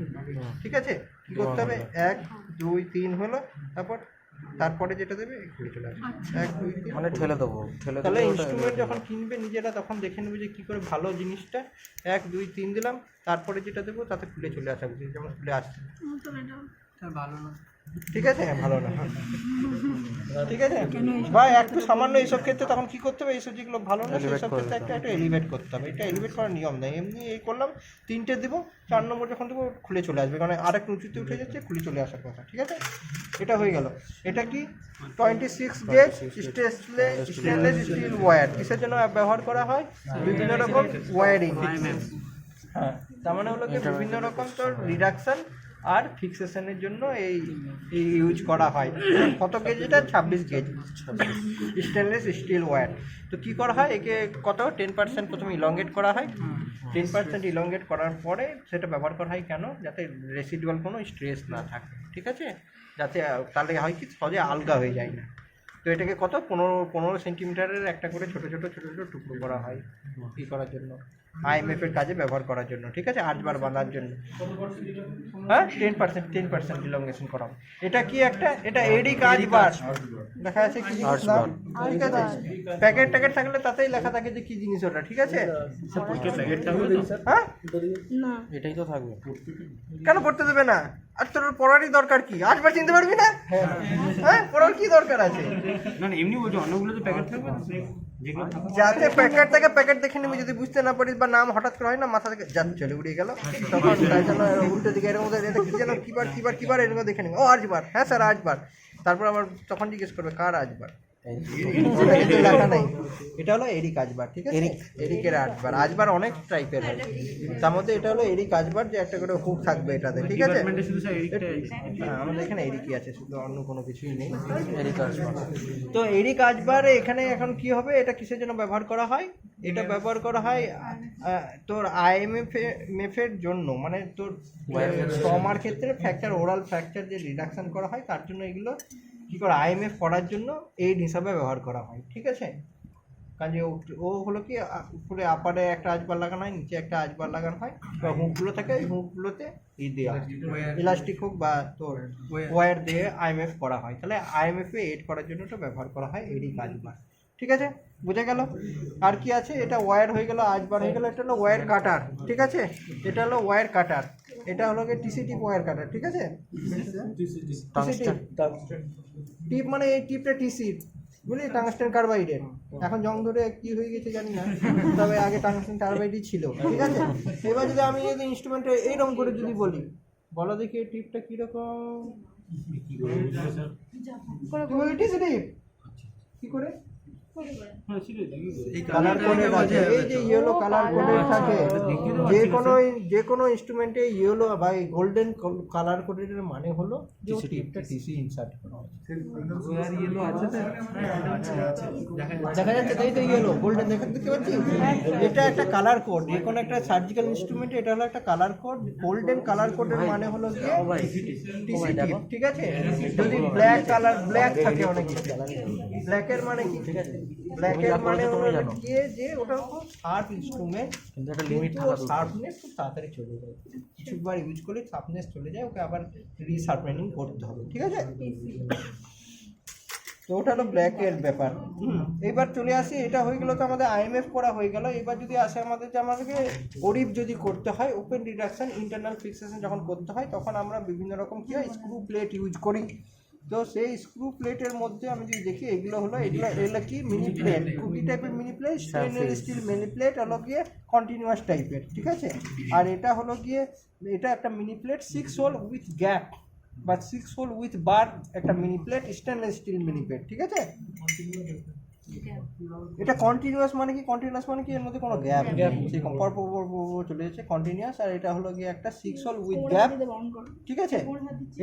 ঠিক আছে? কী করতে হবে, 1 2 3 হলো, তারপরে যেটা দেবে ঘুরে চলে আসবে, 1 2 3 মানে ঠেলে দেবো, তাহলে ইনস্ট্রুমেন্ট যখন কিনবে নিজেরা তখন দেখে নেবে যে কী করে ভালো জিনিসটা, 1 2 3 দিলাম, তারপরে যেটা দেবো তাতে খুলে চলে আসা উচিত, যেমন খুলে আসছে, ভালো না, ঠিক আছে? ভালো না, ঠিক আছে? বা একটু সামান্য এইসব ক্ষেত্রে তখন কী করতে হবে, এইসব যেগুলো ভালো না সেইসব ক্ষেত্রে একটা এলিভেট করতে হবে। এটা এলিভেট করার নিয়ম নেই, এমনি এই করলাম, 3টে দেবো, 4 নম্বর যখন দেবো খুলে চলে আসবে, কারণ আরেকটু উঁচুতে উঠে যাচ্ছে, খুলে চলে আসার কথা, ঠিক আছে? এটা হয়ে গেল। এটা কি 26 গেজ স্টেনলেস স্টিল ওয়্যার, কিসের জন্য ব্যবহার করা হয়? বিভিন্ন রকম ওয়্যারিং, হ্যাঁ, তার মানে হলো কি বিভিন্ন রকম তোর রিডাকশন আর ফিক্সেশনের জন্য এই ইউজ করা হয়। কত গেজ এটা? 26 গেজ স্টেনলেস স্টিল ওয়্যার। তো কী করা হয়, একে কত 10% প্রথমে ইলংগেট করা হয়, 10% ইলংগেট করার পরে সেটা ব্যবহার করা হয় কেন? যাতে রেসিডুয়াল কোনো স্ট্রেস না থাকে, ঠিক আছে? যাতে তাহলে হয় কি সহজে আলগা হয়ে যায় না। তো এটাকে কত 15 সেন্টিমিটারের একটা করে ছোটো ছোটো টুকরো করা হয়, কী করার জন্য? আইএমএফ এর কাজে ব্যবহার করার জন্য, ঠিক আছে? 8 বার বাঁধার জন্য। হ্যাঁ, 10% ইলংগেশন করা। এটা কি একটা, এটা এডি কাজ বার দেখা যাচ্ছে কি জিনিস নাম, ঠিক আছে? প্যাকেট থাকলে তাতেই লেখা থাকে যে কি জিনিস ওটা, ঠিক আছে? হ্যাঁ, এটাই তো থাকবে, কেন পড়তে দেবে না? আর তোর পড়ারই দরকার কি? 8 বার চিনতে পারবি না? হ্যাঁ, পড়ার কি দরকার আছে? না এমনি বলছি, অন্যগুলো তো প্যাকেট থাকবে না, যেগুলো যাতে প্যাকেট থাকে, প্যাকেট দেখে নিবি, যদি বুঝতে না পারিস বা নাম হঠাৎ করে হয় না, মাথা থেকে যাতে চলে উড়িয়ে গেল, তখন তাই জন্য উল্টো দিকে এরকম এটা কি যেন কিবার এরকম দেখে নিবি, ও 8 বার, হ্যাঁ স্যার 8 বার। তারপর আবার তখন জিজ্ঞেস করবে কার 8 বার, লেখা নেই। এটা হলো এরি কাজবার, ঠিক আছে? এরিকের 8 বার। 8 বার অনেক টাইপের হয়, তার মধ্যে এটা হলো এরি কাজবার, যে একটা করে হুক থাকবে এটাতে, ঠিক আছে? হ্যাঁ, আমাদের এখানে এরিকি আছে, শুধু অন্য কোনো কিছুই নেই, এরি কাজবার। তো এরি কাজবার এখানে এখন কি হবে, এটা কিসের জন্য ব্যবহার করা হয়? এটা ব্যবহার করা হয় তোর আইএমএফ এর জন্য, মানে তোর ট্রমার ক্ষেত্রে ফ্র্যাকচার, ওরাল ফ্র্যাকচার যে রিডাকশন করা হয়, তার জন্য এগুলো কী করে আইএমএফ করার জন্য এইড হিসাবে ব্যবহার করা হয়, ঠিক আছে? কাজে ও হলো কি উপরে আপারে একটা আজবার লাগানো হয়, নিচে একটা আজবার লাগানো হয়, বা হুকগুলো থাকে, ওই হুকগুলোতে দেওয়া ইলাস্টিক হোক বা তোর ওয়্যার দিয়ে আইএমএফ করা হয়। তাহলে আইএমএফে এইড করার জন্য এটা ব্যবহার করা হয় এডি কাজবার, ঠিক আছে? বুঝে গেল? আর কি আছে? এটা ওয়্যার হয়ে গেল, আজবার হয়ে গেল। এটা হলো ওয়্যার কাটার, ঠিক আছে? এটা হলো ওয়্যার কাটার, এটা হলো কি টিসি টিপ ওয়্যার কাটার, ঠিক আছে? টিপ মানে এই টিপটা টিসি, বুঝলি, টাংস্টেন কার্বাইডের। এখন জং ধরে কি হয়ে গেছে জানি না, তবে আগে টাংস্টেন কার্বাইডই ছিল, ঠিক আছে? এবার যদি আমি যদি ইনস্ট্রুমেন্টে এইরকম করে যদি বলি, বলো দেখি এই টিপটা কীরকম, তুই বলি টিসি টিপ কী করে কালার কোডেড আছে, এই যে ইয়েলো কালার কোডেড থাকে, যে কোনো ইনস্ট্রুমেন্টে ইয়েলো বা গোল্ডেন কালার কোডেডের মানে হলো যে টিপটা টিসি ইনসার্ট করা আছে। দেখা যাচ্ছে, তাই তো ইয়েলো গোল্ডেন দেখতে পাচ্ছি, এটা একটা কালার কোড। যে কোনো একটা সার্জিক্যাল ইনস্ট্রুমেন্টে এটা হলো একটা কালার কোড। গোল্ডেন কালার কোডের মানে হলো গিয়ে টিসি টিপ, ঠিক আছে? যদি ব্ল্যাক কালার, ব্ল্যাক থাকে অনেক কিছু, ব্ল্যাকের মানে কি, ঠিক আছে? ব্ল্যাকের মানে হলো গিয়ে যে ওটা খুব শার্প ইনস্ট্রুমেন্ট, কিন্তু একটা লিমিট থাকে, শার্পনেস খুব তাড়াতাড়ি চলে যায়, কিছুবার ইউজ করলে শার্পনেস চলে যায়, ওকে আবার রিশার্পেনিং করতে হবে, ঠিক আছে? তো তো ওটা হলো ব্ল্যাকের ব্যাপার। এইবার চলে আসি, এটা হয়ে গেল তো আমাদের আইএমএফ পড়া হয়ে গেল। এবার যদি আসে আমাদের যে আমাদেরকে ওরিপ যদি করতে হয়, ওপেন রিডাকশন ইন্টারনাল ফিক্সেশন যখন করতে হয়, তখন আমরা বিভিন্ন রকম কী হয় স্ক্রু প্লেট ইউজ করি। তো সেই স্ক্রু প্লেটের মধ্যে আমি যদি দেখি এগুলো কি মিনি প্লেট, কুকি টাইপের mini plate, stainless steel mini plate হলো গিয়ে কন্টিনিউয়াস টাইপের, ঠিক আছে। আর এটা হলো গিয়ে এটা একটা mini plate 6 hole with gap বা 6 হোল উইথ বার, একটা mini plate stainless steel mini plate, ঠিক আছে। এটা কন্টিনিউয়াস মানে কি, কন্টিনিউয়াস মানে কি এর মধ্যে কোনো গ্যাপ সেরকম পর চলে যাচ্ছে কন্টিনিউয়াস। আর এটা হলো গিয়ে একটা 6 হোল উইথ গ্যাপ, ঠিক আছে।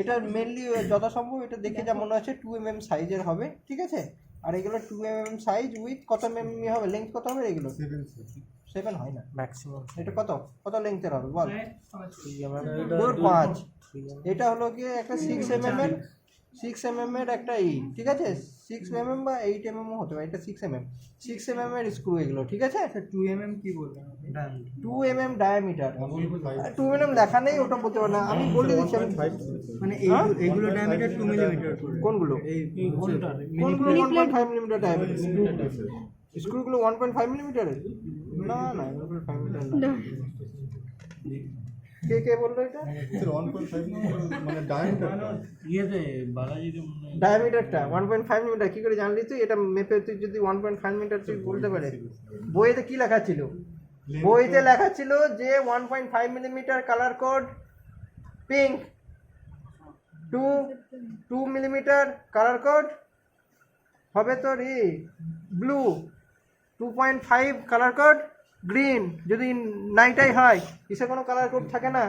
এটা মেনলি যথাসম্ভব এটা দেখে যা মনে হচ্ছে 2 mm সাইজের হবে, ঠিক আছে। আর এগুলো 2 mm সাইজ উইথ কত mm হবে, লেন্থ কত হবে এগুলো? 7 হয় না ম্যাক্সিমাম। এটা কত লেন্থের হবে বল? 5 এটা হলো গিয়ে একটা 6 mm এর একটা ঠিক আছে। 6 mm বা 8 mm হতে পারে, এটা 6 mm এর স্ক্রু এগুলো, ঠিক আছে। 2 mm কি বলবেন? 2 mm ডায়ামিটার, 2 mm লেখা নেই ওটা বলতে পারবো না, আমি বলে দিচ্ছি। মানে এইগুলো ডায়ামিটার 2 mm করে। কোনগুলো? কোনগুলো 1.5 mm ডায়ামিটার স্ক্রুগুলো? 1.5 mm এর না 1.5 mm না। কে বললো এটা? 1.5 মানে ডায়ামিটার ইয়েতে বালাজিতে ডায়ামিটারটা 1.5 mm কি করে জানলি তুই? এটা মেপে তুই যদি 1.5 mm তুই বলতে পারে। বইতে কি লেখা ছিল? বইতে লেখা ছিল যে 1.5 mm colour code pink, 2 mm colour code হবে তোর ব্লু, 2.5 কালার কোড গ্রিন। যদি নাইটাই হয় কিসে কোনো কালার কোড থাকে না,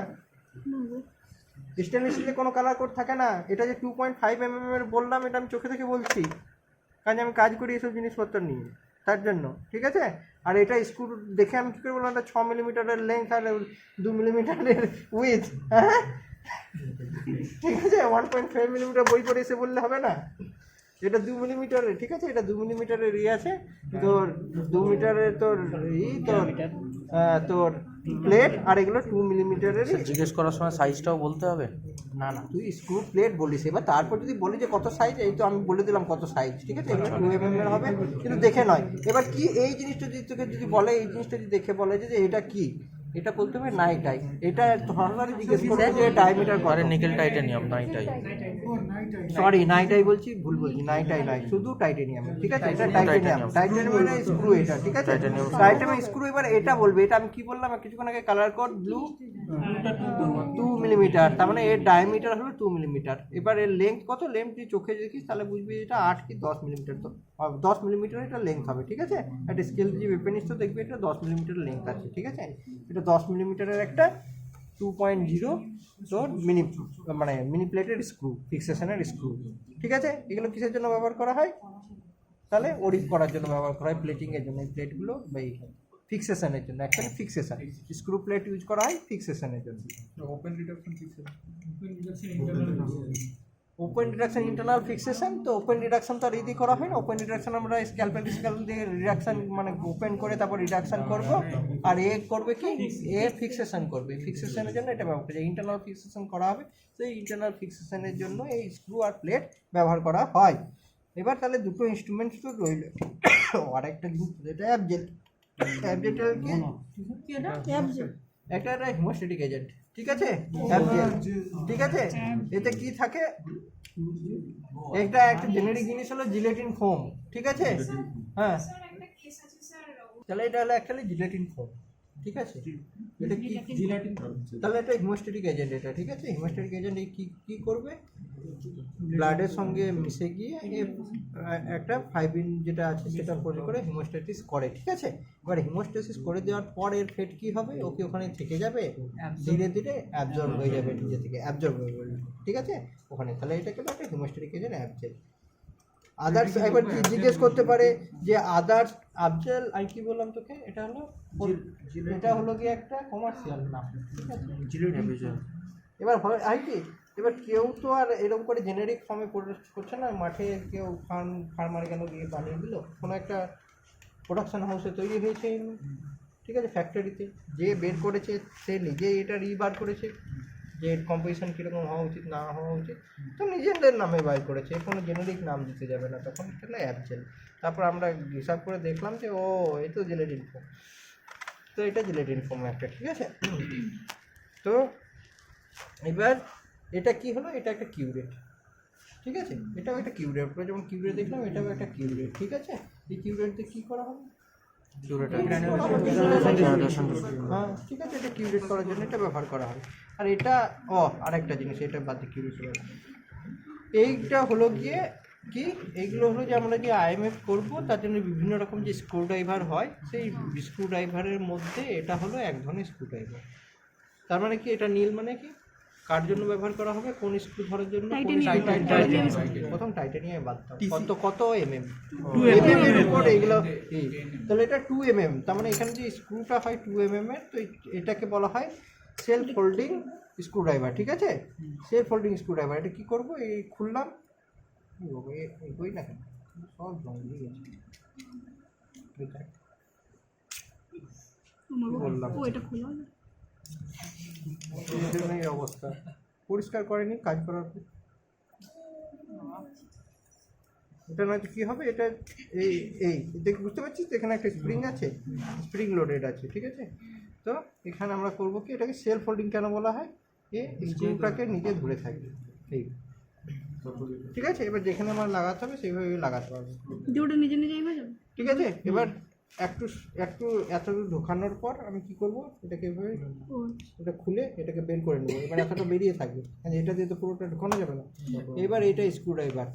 স্টেনলেস স্টিলে কোনো কালার কোড থাকে না। এটা যে 2.5 mm এর বললাম, এটা আমি চোখে থেকে বলছি, কারণ আমি কাজ করি এসব জিনিসপত্র নিয়ে, তার জন্য, ঠিক আছে। আর এটা স্ক্রু দেখে আমি কী করে বললাম এটা 6 mm লেন্থ আর 2 mm উইথ, হ্যাঁ ঠিক আছে। 1.5 mm বই পড়ে এসে বললে হবে না। এটা 2 mm, ঠিক আছে। এটা 2 mm আছে তোর, 2 মিটারের তোর তোর প্লেট, আর এগুলো 2 mm জিজ্ঞেস করার সময় সাইজটাও বলতে হবে? না তুই স্ক্রু প্লেট বলিস, এবার তারপর যদি বলি যে কত সাইজ, এই তো আমি বলে দিলাম কত সাইজ, ঠিক আছে। এগুলো 2 mm এর হবে, কিন্তু দেখে নয়। এবার কি এই জিনিসটা যদি তোকে যদি বলে, এই জিনিসটা যদি দেখে বলে যে এটা কি, এটা বলতে হবে নাইটাই। এটা হঠাৎ জিজ্ঞেস করবে যে ডায়ামিটার আরে করে নিকেল টাইটানিয়াম নাইটাই, সরি নাইটাই বলছি, ভুল বলছি, নাইটাই নয়, শুধু টাইটানিয়াম, ঠিক আছে। এটা টাইটানিয়ামের স্ক্রু এটা, ঠিক আছে। Titanium screw. এবার এটা বলবে, এটা আমি কি বললাম কিছুক্ষণ আগে, কালার কোড ব্লু, 2 mm, তার মানে এর ডায়ামিটার হলো 2 mm। এবার এর লেন্থ কত, লেন্থ তুই চোখে দেখিস তাহলে বুঝবি এটা 8 কি 10 mm, তো 10 mm এটা লেন্থ হবে, ঠিক আছে। একটা স্কেল দিয়ে মেপে নিস তো দেখবি এটা 10 mm লেন্থ আছে, ঠিক আছে। এটা 10 mm একটা 2.0 তোর মিনি প্লেটের স্ক্রু, ফিক্সেশনের স্ক্রু, ঠিক আছে। এগুলো কিসের জন্য ব্যবহার করা হয় তাহলে? ওরিপ করার জন্য ব্যবহার করা হয়, প্লেটিংয়ের জন্য। এই প্লেটগুলো বা এই ফিক্সেশনের জন্য, actually fixation screw plate use করা হয় ফিক্সেশনের জন্য। Open reduction fixation, open reduction internal fixation. তো ওপেন রিডাকশন তো আর ইদি করা হয় না। ওপেন রিডাকশন আমরা স্ক্যালপেল দিয়ে রিডাকশন মানে ওপেন করে তারপর রিডাকশন করব। আর এ করবে কি, এ ফিক্সেশন করবে। ফিক্সেশনের জন্য এটা ব্যবহার করে, ইন্টারনাল ফিক্সেশন করা হবে। তো এই ইন্টারনাল ফিক্সেশনের জন্য এই স্ক্রু আর প্লেট ব্যবহার করা হয়। এবার তাহলে দুটো ইনস্ট্রুমেন্টস তো রইল, আর একটা জিনিস এটা অ্যাবজেক্ট। অ্যাবজেক্টের কি একটা হিমোস্ট্যাটিক এজেন্ট, ঠিক আছে। অ্যাবজেক্ট, ঠিক আছে। এতে কি থাকে, একটা জেনেরিক জিনিস হলো জিলেটিন ফোম, ঠিক আছে। হ্যাঁ তাহলে এটা হলো অ্যাকচুয়ালি জিলেটিন ফোম, ঠিক আছে। এটা কি জিলেটিন, তাহলে এটা হিমোস্ট্যাটিক এজেন্ট এটা, ঠিক আছে। হিমোস্ট্যাটিক এজেন্ট এই কি করবে, ব্লাডের সঙ্গে মিশে গিয়ে একটা ফাইব্রিন যেটা আছে সেটার উপরে করে হিমোস্ট্যাটিস করে, ঠিক আছে। এবার হিমোস্ট্যাসিস করে দেওয়ার পর এর ফেট কি হবে, ওকে ওখানে থেকে যাবে, ধীরে ধীরে অ্যাবজর্ব হয়ে যাবে, নিজে থেকে অ্যাবজর্ব হয়ে যাবে, ঠিক আছে ওখানে। তাহলে এটাকে একটা হিমোস্ট্যাটিক এজেন্ট অ্যাবজেক্ট। আদার্স একবার জিজ্ঞেস করতে পারে যে আদার্স আবজেল, আমি কি বললাম তোকে, এটা হলো গিয়ে একটা কমার্শিয়াল নাম, ঠিক আছে। এবার আর কি, এবার কেউ তো আর এরকম করে জেনেরিক ফর্মে করছে না। মাঠে কেউ ফার্মার কেন গিয়ে বানিয়ে দিল, কোনো একটা প্রোডাকশন হাউসে তৈরি হয়েছে, ঠিক আছে, ফ্যাক্টরিতে যে বের করেছে সে নিজে এটা বার করেছে, যে এর কম্পোজিশন কীরকম হওয়া উচিত না হওয়া উচিত, তো নিজেদের নামে বাই করেছে, কোনো জেনেরিক নাম দিতে যাবে না, তখন তাহলে অ্যাপ জেল। তারপর আমরা হিসাব করে দেখলাম যে ও এই তো জেলেটিন ফোম, তো এটা জেলেটিন ফোম একটা, ঠিক আছে। তো এবার এটা কি হলো, এটা একটা কিউরেট, ঠিক আছে, এটাও একটা কিউরেট, আমরা যেমন কিউরেট দেখলাম এটাও একটা কিউরেট, ঠিক আছে। এই কিউরেট দিয়ে কী করা হবে, হ্যাঁ ঠিক আছে, এটা কিউরেট করার জন্য এটা ব্যবহার করা হয়। আর এটা আরেকটা জিনিস, এটা বাদ দিয়ে কিউরেট করা, এইটা হলো গিয়ে কি, এইগুলো হলো যে আমরা যে আইএমএফ করবো তার জন্য বিভিন্ন রকম যে স্ক্রু ড্রাইভার হয়, সেই স্ক্রু ড্রাইভারের মধ্যে এটা হলো এক ধরনের স্ক্রু ড্রাইভার। তার মানে কি, এটা নীল মানে কি, কার জন্য ব্যবহার করা হবে, কোন স্ক্রু ধরার জন্য, প্রথম টাইটানিয়াম বাদ দাও, কত এমএম, 2 mm এর উপর এইগুলো, তাহলে এটা 2 mm, তার মানে এখানে যে স্ক্রুটা হয় 2 mm এর, তো এটাকে বলা হয় সেলফ ফোল্ডিং স্ক্রু ড্রাইভার, ঠিক আছে। সেলফ ফোল্ডিং স্ক্রু ড্রাইভার, এটা কী করবো, এই খুললাম, বই না কেন সব রঙ দিয়ে গেছে, বললাম এই অবস্থা, পরিষ্কার করেনি কাজ করার পর, এটা নয়তো কী হবে, এটা এই দেখ, বুঝতে পারছিস তো, এখানে একটা স্প্রিং আছে, স্প্রিং লোডেড আছে, ঠিক আছে। তো এখানে আমরা করবো কি, এটাকে সেলফ ফোল্ডিং কেন বলা হয়, স্ক্রুটাকে নিজে ধরে থাকবে, এই ঠিক আছে। এবার যেখানে আমার লাগাতে হবে সেইভাবে লাগাতে পারবো, নিজে নিজেই হয়ে যাবে, ঠিক আছে। এবার একটু এতটুকু ঢোকানোর পর আমি কি করব, এটাকে এভাবে এটা খুলে এটাকে বের করে নেবো, এবার এতটা বেরিয়ে থাকবে, এটা দিয়ে তো পুরোটা ঢোকানো যাবে না। এবার এটা স্ক্রু ড্রাইভার,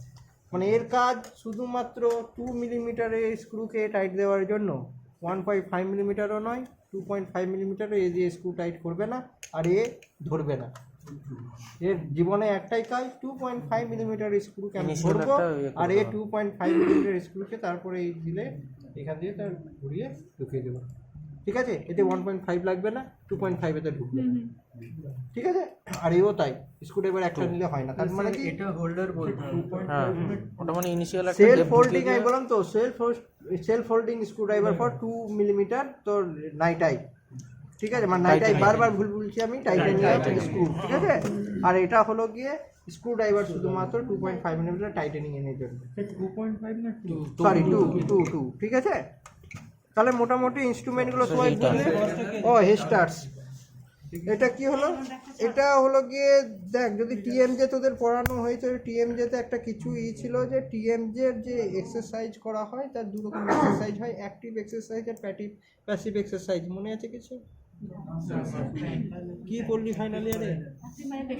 মানে এর কাজ শুধুমাত্র 2 মিলিমিটারের স্ক্রুকে টাইট দেওয়ার জন্য, 1.5 মিলিমিটারও নয়, 2.5 মিলিমিটারও এ দিয়ে স্ক্রু টাইট করবে না, আর এ ধরবে না। এর জীবনে একটাই কাজ, 2.5 মিলিমিটার স্ক্রুকে আমি ধরবো, আর এ 2.5 মিলিমিটার স্ক্রুকে তারপরে এই দিলে এখান দিয়ে তার ঘুরিয়ে ঢুকিয়ে দেবো, ঠিক আছে। এতে 1.5 লাগবে না, 2.5 এতে ঢুকবে, ঠিক আছে। আর এও তাই, স্ক্রুড্রাইভার একটা নিলে হয় না, তার মানে কি, এটা হোল্ডার বলতে ওটা মানে ইনিশিয়াল একটা সেলফ ফোল্ডিং, আমি বললাম তো self folding screwdriver for 2 millimetre, তো নাইটাই, ঠিক আছে, মানে নাইটাই বারবার ভুল বলছি আমি, টাইটানিয়াম স্ক্রু, ঠিক আছে। আর এটা হলো গিয়ে স্ক্রু ড্রাইভার শুধুমাত্র 2.5 মিলিমিটার টাইটানিয়ামের জন্য, 2.5 না 2? সরি 2, ঠিক আছে। তাহলে মোটামুটি ইনস্ট্রুমেন্টগুলো সবাই বুঝলে। হেস্টার্স, এটা কি হলো, এটা হলো গিয়ে দেখ, যদি টিএমজে তোদের পড়ানো হয়েছে, টিএমজেতে একটা কিছু ছিল যে টিএমজের যে এক্সারসাইজ করা হয় তার 2 রকম এক্সারসাইজ হয়, অ্যাক্টিভ এক্সারসাইজ আর প্যাসিভ এক্সারসাইজ, মনে আছে কিছু? কি পড়লি ফাইনাল ইয়ারে?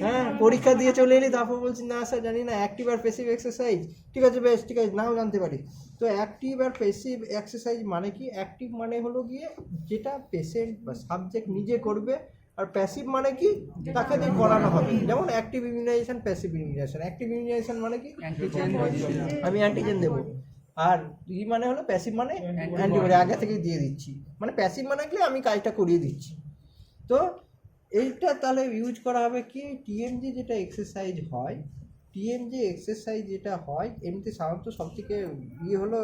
হ্যাঁ, পরীক্ষা দিয়ে চলে এলি, তারপর বলছি না স্যার জানি না অ্যাক্টিভ আর প্যাসিভ এক্সারসাইজ, ঠিক আছে বেশ, ঠিক আছে, নাও জানতে পারি। তো অ্যাক্টিভ আর প্যাসিভ এক্সারসাইজ মানে কি, অ্যাক্টিভ মানে হলো গিয়ে যেটা পেশেন্ট বা সাবজেক্ট নিজে করবে, আর প্যাসিভ মানে কি, তাকে দিয়ে করানো হবে, যেমন active immunisation, passive immunisation. Active immunisation মানে কি, আমি অ্যান্টিজেন দেবো, আর মানে হলো প্যাসিভ মানে অ্যান্টিবডি আগে থেকেই দিয়ে দিচ্ছি, মানে প্যাসিভ মানে কি আমি কাজটা করিয়ে দিচ্ছি। তো এইটা তাহলে ইউজ করা হবে কি, টিএমজি যেটা এক্সারসাইজ হয়, টিএমজি এক্সারসাইজ যেটা হয় এমনিতে সাধারণত সবথেকে হলো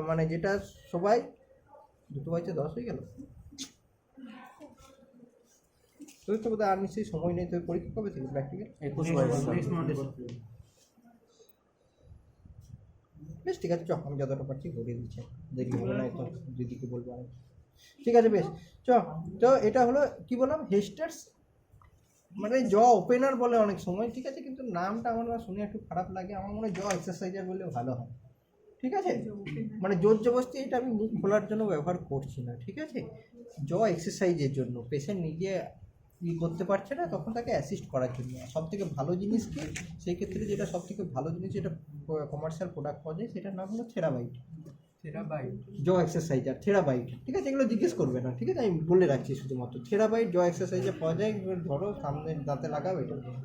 মানে যেটা সবাই 2/10 হয়ে গেল, তোদের তো বোধহয় আর নিশ্চয়ই সময় নেই, তোর পরীক্ষা কবে থেকে প্র্যাকটিক্যাল? 21 বেশ ঠিক আছে, চ আমি যতটা পারছি ঘুরিয়ে দিচ্ছি, দেরি হবে না, তো দিদিকে বলবো আর, ঠিক আছে বেশ চ। তো এটা হলো কি বললাম, হেস্টার্স, মানে জ ওপেনার বলে অনেক সময়, ঠিক আছে, কিন্তু নামটা আমার শুনে একটু খারাপ লাগে, আমার মনে হয় জ এক্সারসাইজার বললে ভালো হয়, ঠিক আছে। মানে জোর জবরদস্তি এটা আমি মুখ খোলার জন্য ব্যবহার করছি না, ঠিক আছে। জ এক্সারসাইজের জন্য, পেশেন্ট নিজে করতে পারছে না তখন তাকে অ্যাসিস্ট করার জন্য সব থেকে ভালো জিনিস কি, সেই ক্ষেত্রে যেটা সব থেকে ভালো জিনিস, যেটা কমার্শিয়াল প্রোডাক্ট পাওয়া যায়, সেটার নাম হলো থেরাবাইট, জ এক্সারসাইজার, থেরাবাইট, ঠিক আছে। এগুলো জিজ্ঞেস করবে না, ঠিক আছে, আমি বলে রাখছি শুধুমাত্র থেরাবাইট জ এক্সারসাইজে পাওয়া যায়। ধরো সামনে দাঁতে লাগাবে,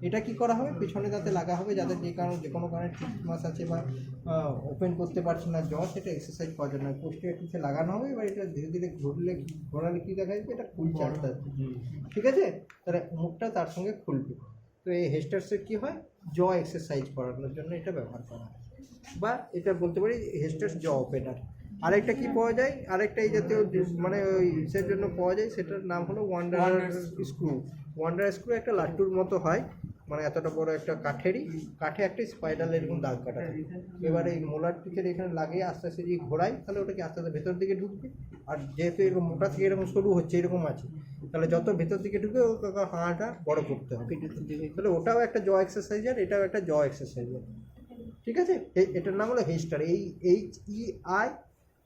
এটা কি করা হবে, পেছনে দাঁতে লাগা হবে, যাদের যে কোনো কারণে টিটমাস আছে বা ওপেন করতে পারছে না জ, সেটা এক্সারসাইজ করার জন্য পোস্টে একটু লাগানো হবে। এবার এটা ধীরে ধীরে ঘোরালে কি দেখা যাবে, এটা খুলছে আস্তে আস্তে, ঠিক আছে, তাহলে মুখটা তার সঙ্গে খুলবে। তো এই হেস্টার্সের কী হয়, জ এক্সারসাইজ করানোর জন্য এটা ব্যবহার করা হয়, বা এটা বলতে পারি হেস্টার্স জ ওপেনার। আরেকটা কি পাওয়া যায়, আরেকটা এই জাতীয় মানে ওই ইসের জন্য পাওয়া যায়, সেটার নাম হলো ওয়ান্ডার স্ক্রু। ওয়ান্ডার স্ক্রু একটা লাট্টুর মতো হয়, মানে এতটা বড় একটা কাঠে একটা স্পাইরাল এরকম দাগ কাটা থাকে। এবারে এই মোলার পিচের এখানে লাগিয়ে আস্তে আস্তে যদি ঘোরাই তাহলে ওটা কি আস্তে আস্তে ভেতর দিকে ঢুকবে। আর যেহেতু এরকম মোটা থেকে এরকম সরু হচ্ছে, এরকম আছে, তাহলে যত ভেতর দিকে ঢুকে ও হাঁটা বড় করতে হবে। তাহলে ওটাও একটা জ এক্সারসাইজ আর এটাও একটা জ এক্সারসাইজ। ঠিক আছে, এটার নাম হলো হেস্টার,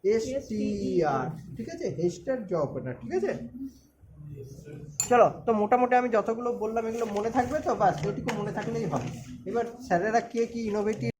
HEISTER। ঠিক আছে, হেস্টার জ ওপেনার। ঠিক আছে, চলো তো মোটামুটি আমি যতগুলো বললাম এগুলো মনে থাকবে তো, বাস এটুকু মনে থাকলেই হবে। এবার স্যারেরা কে কি ইনোভেটিভ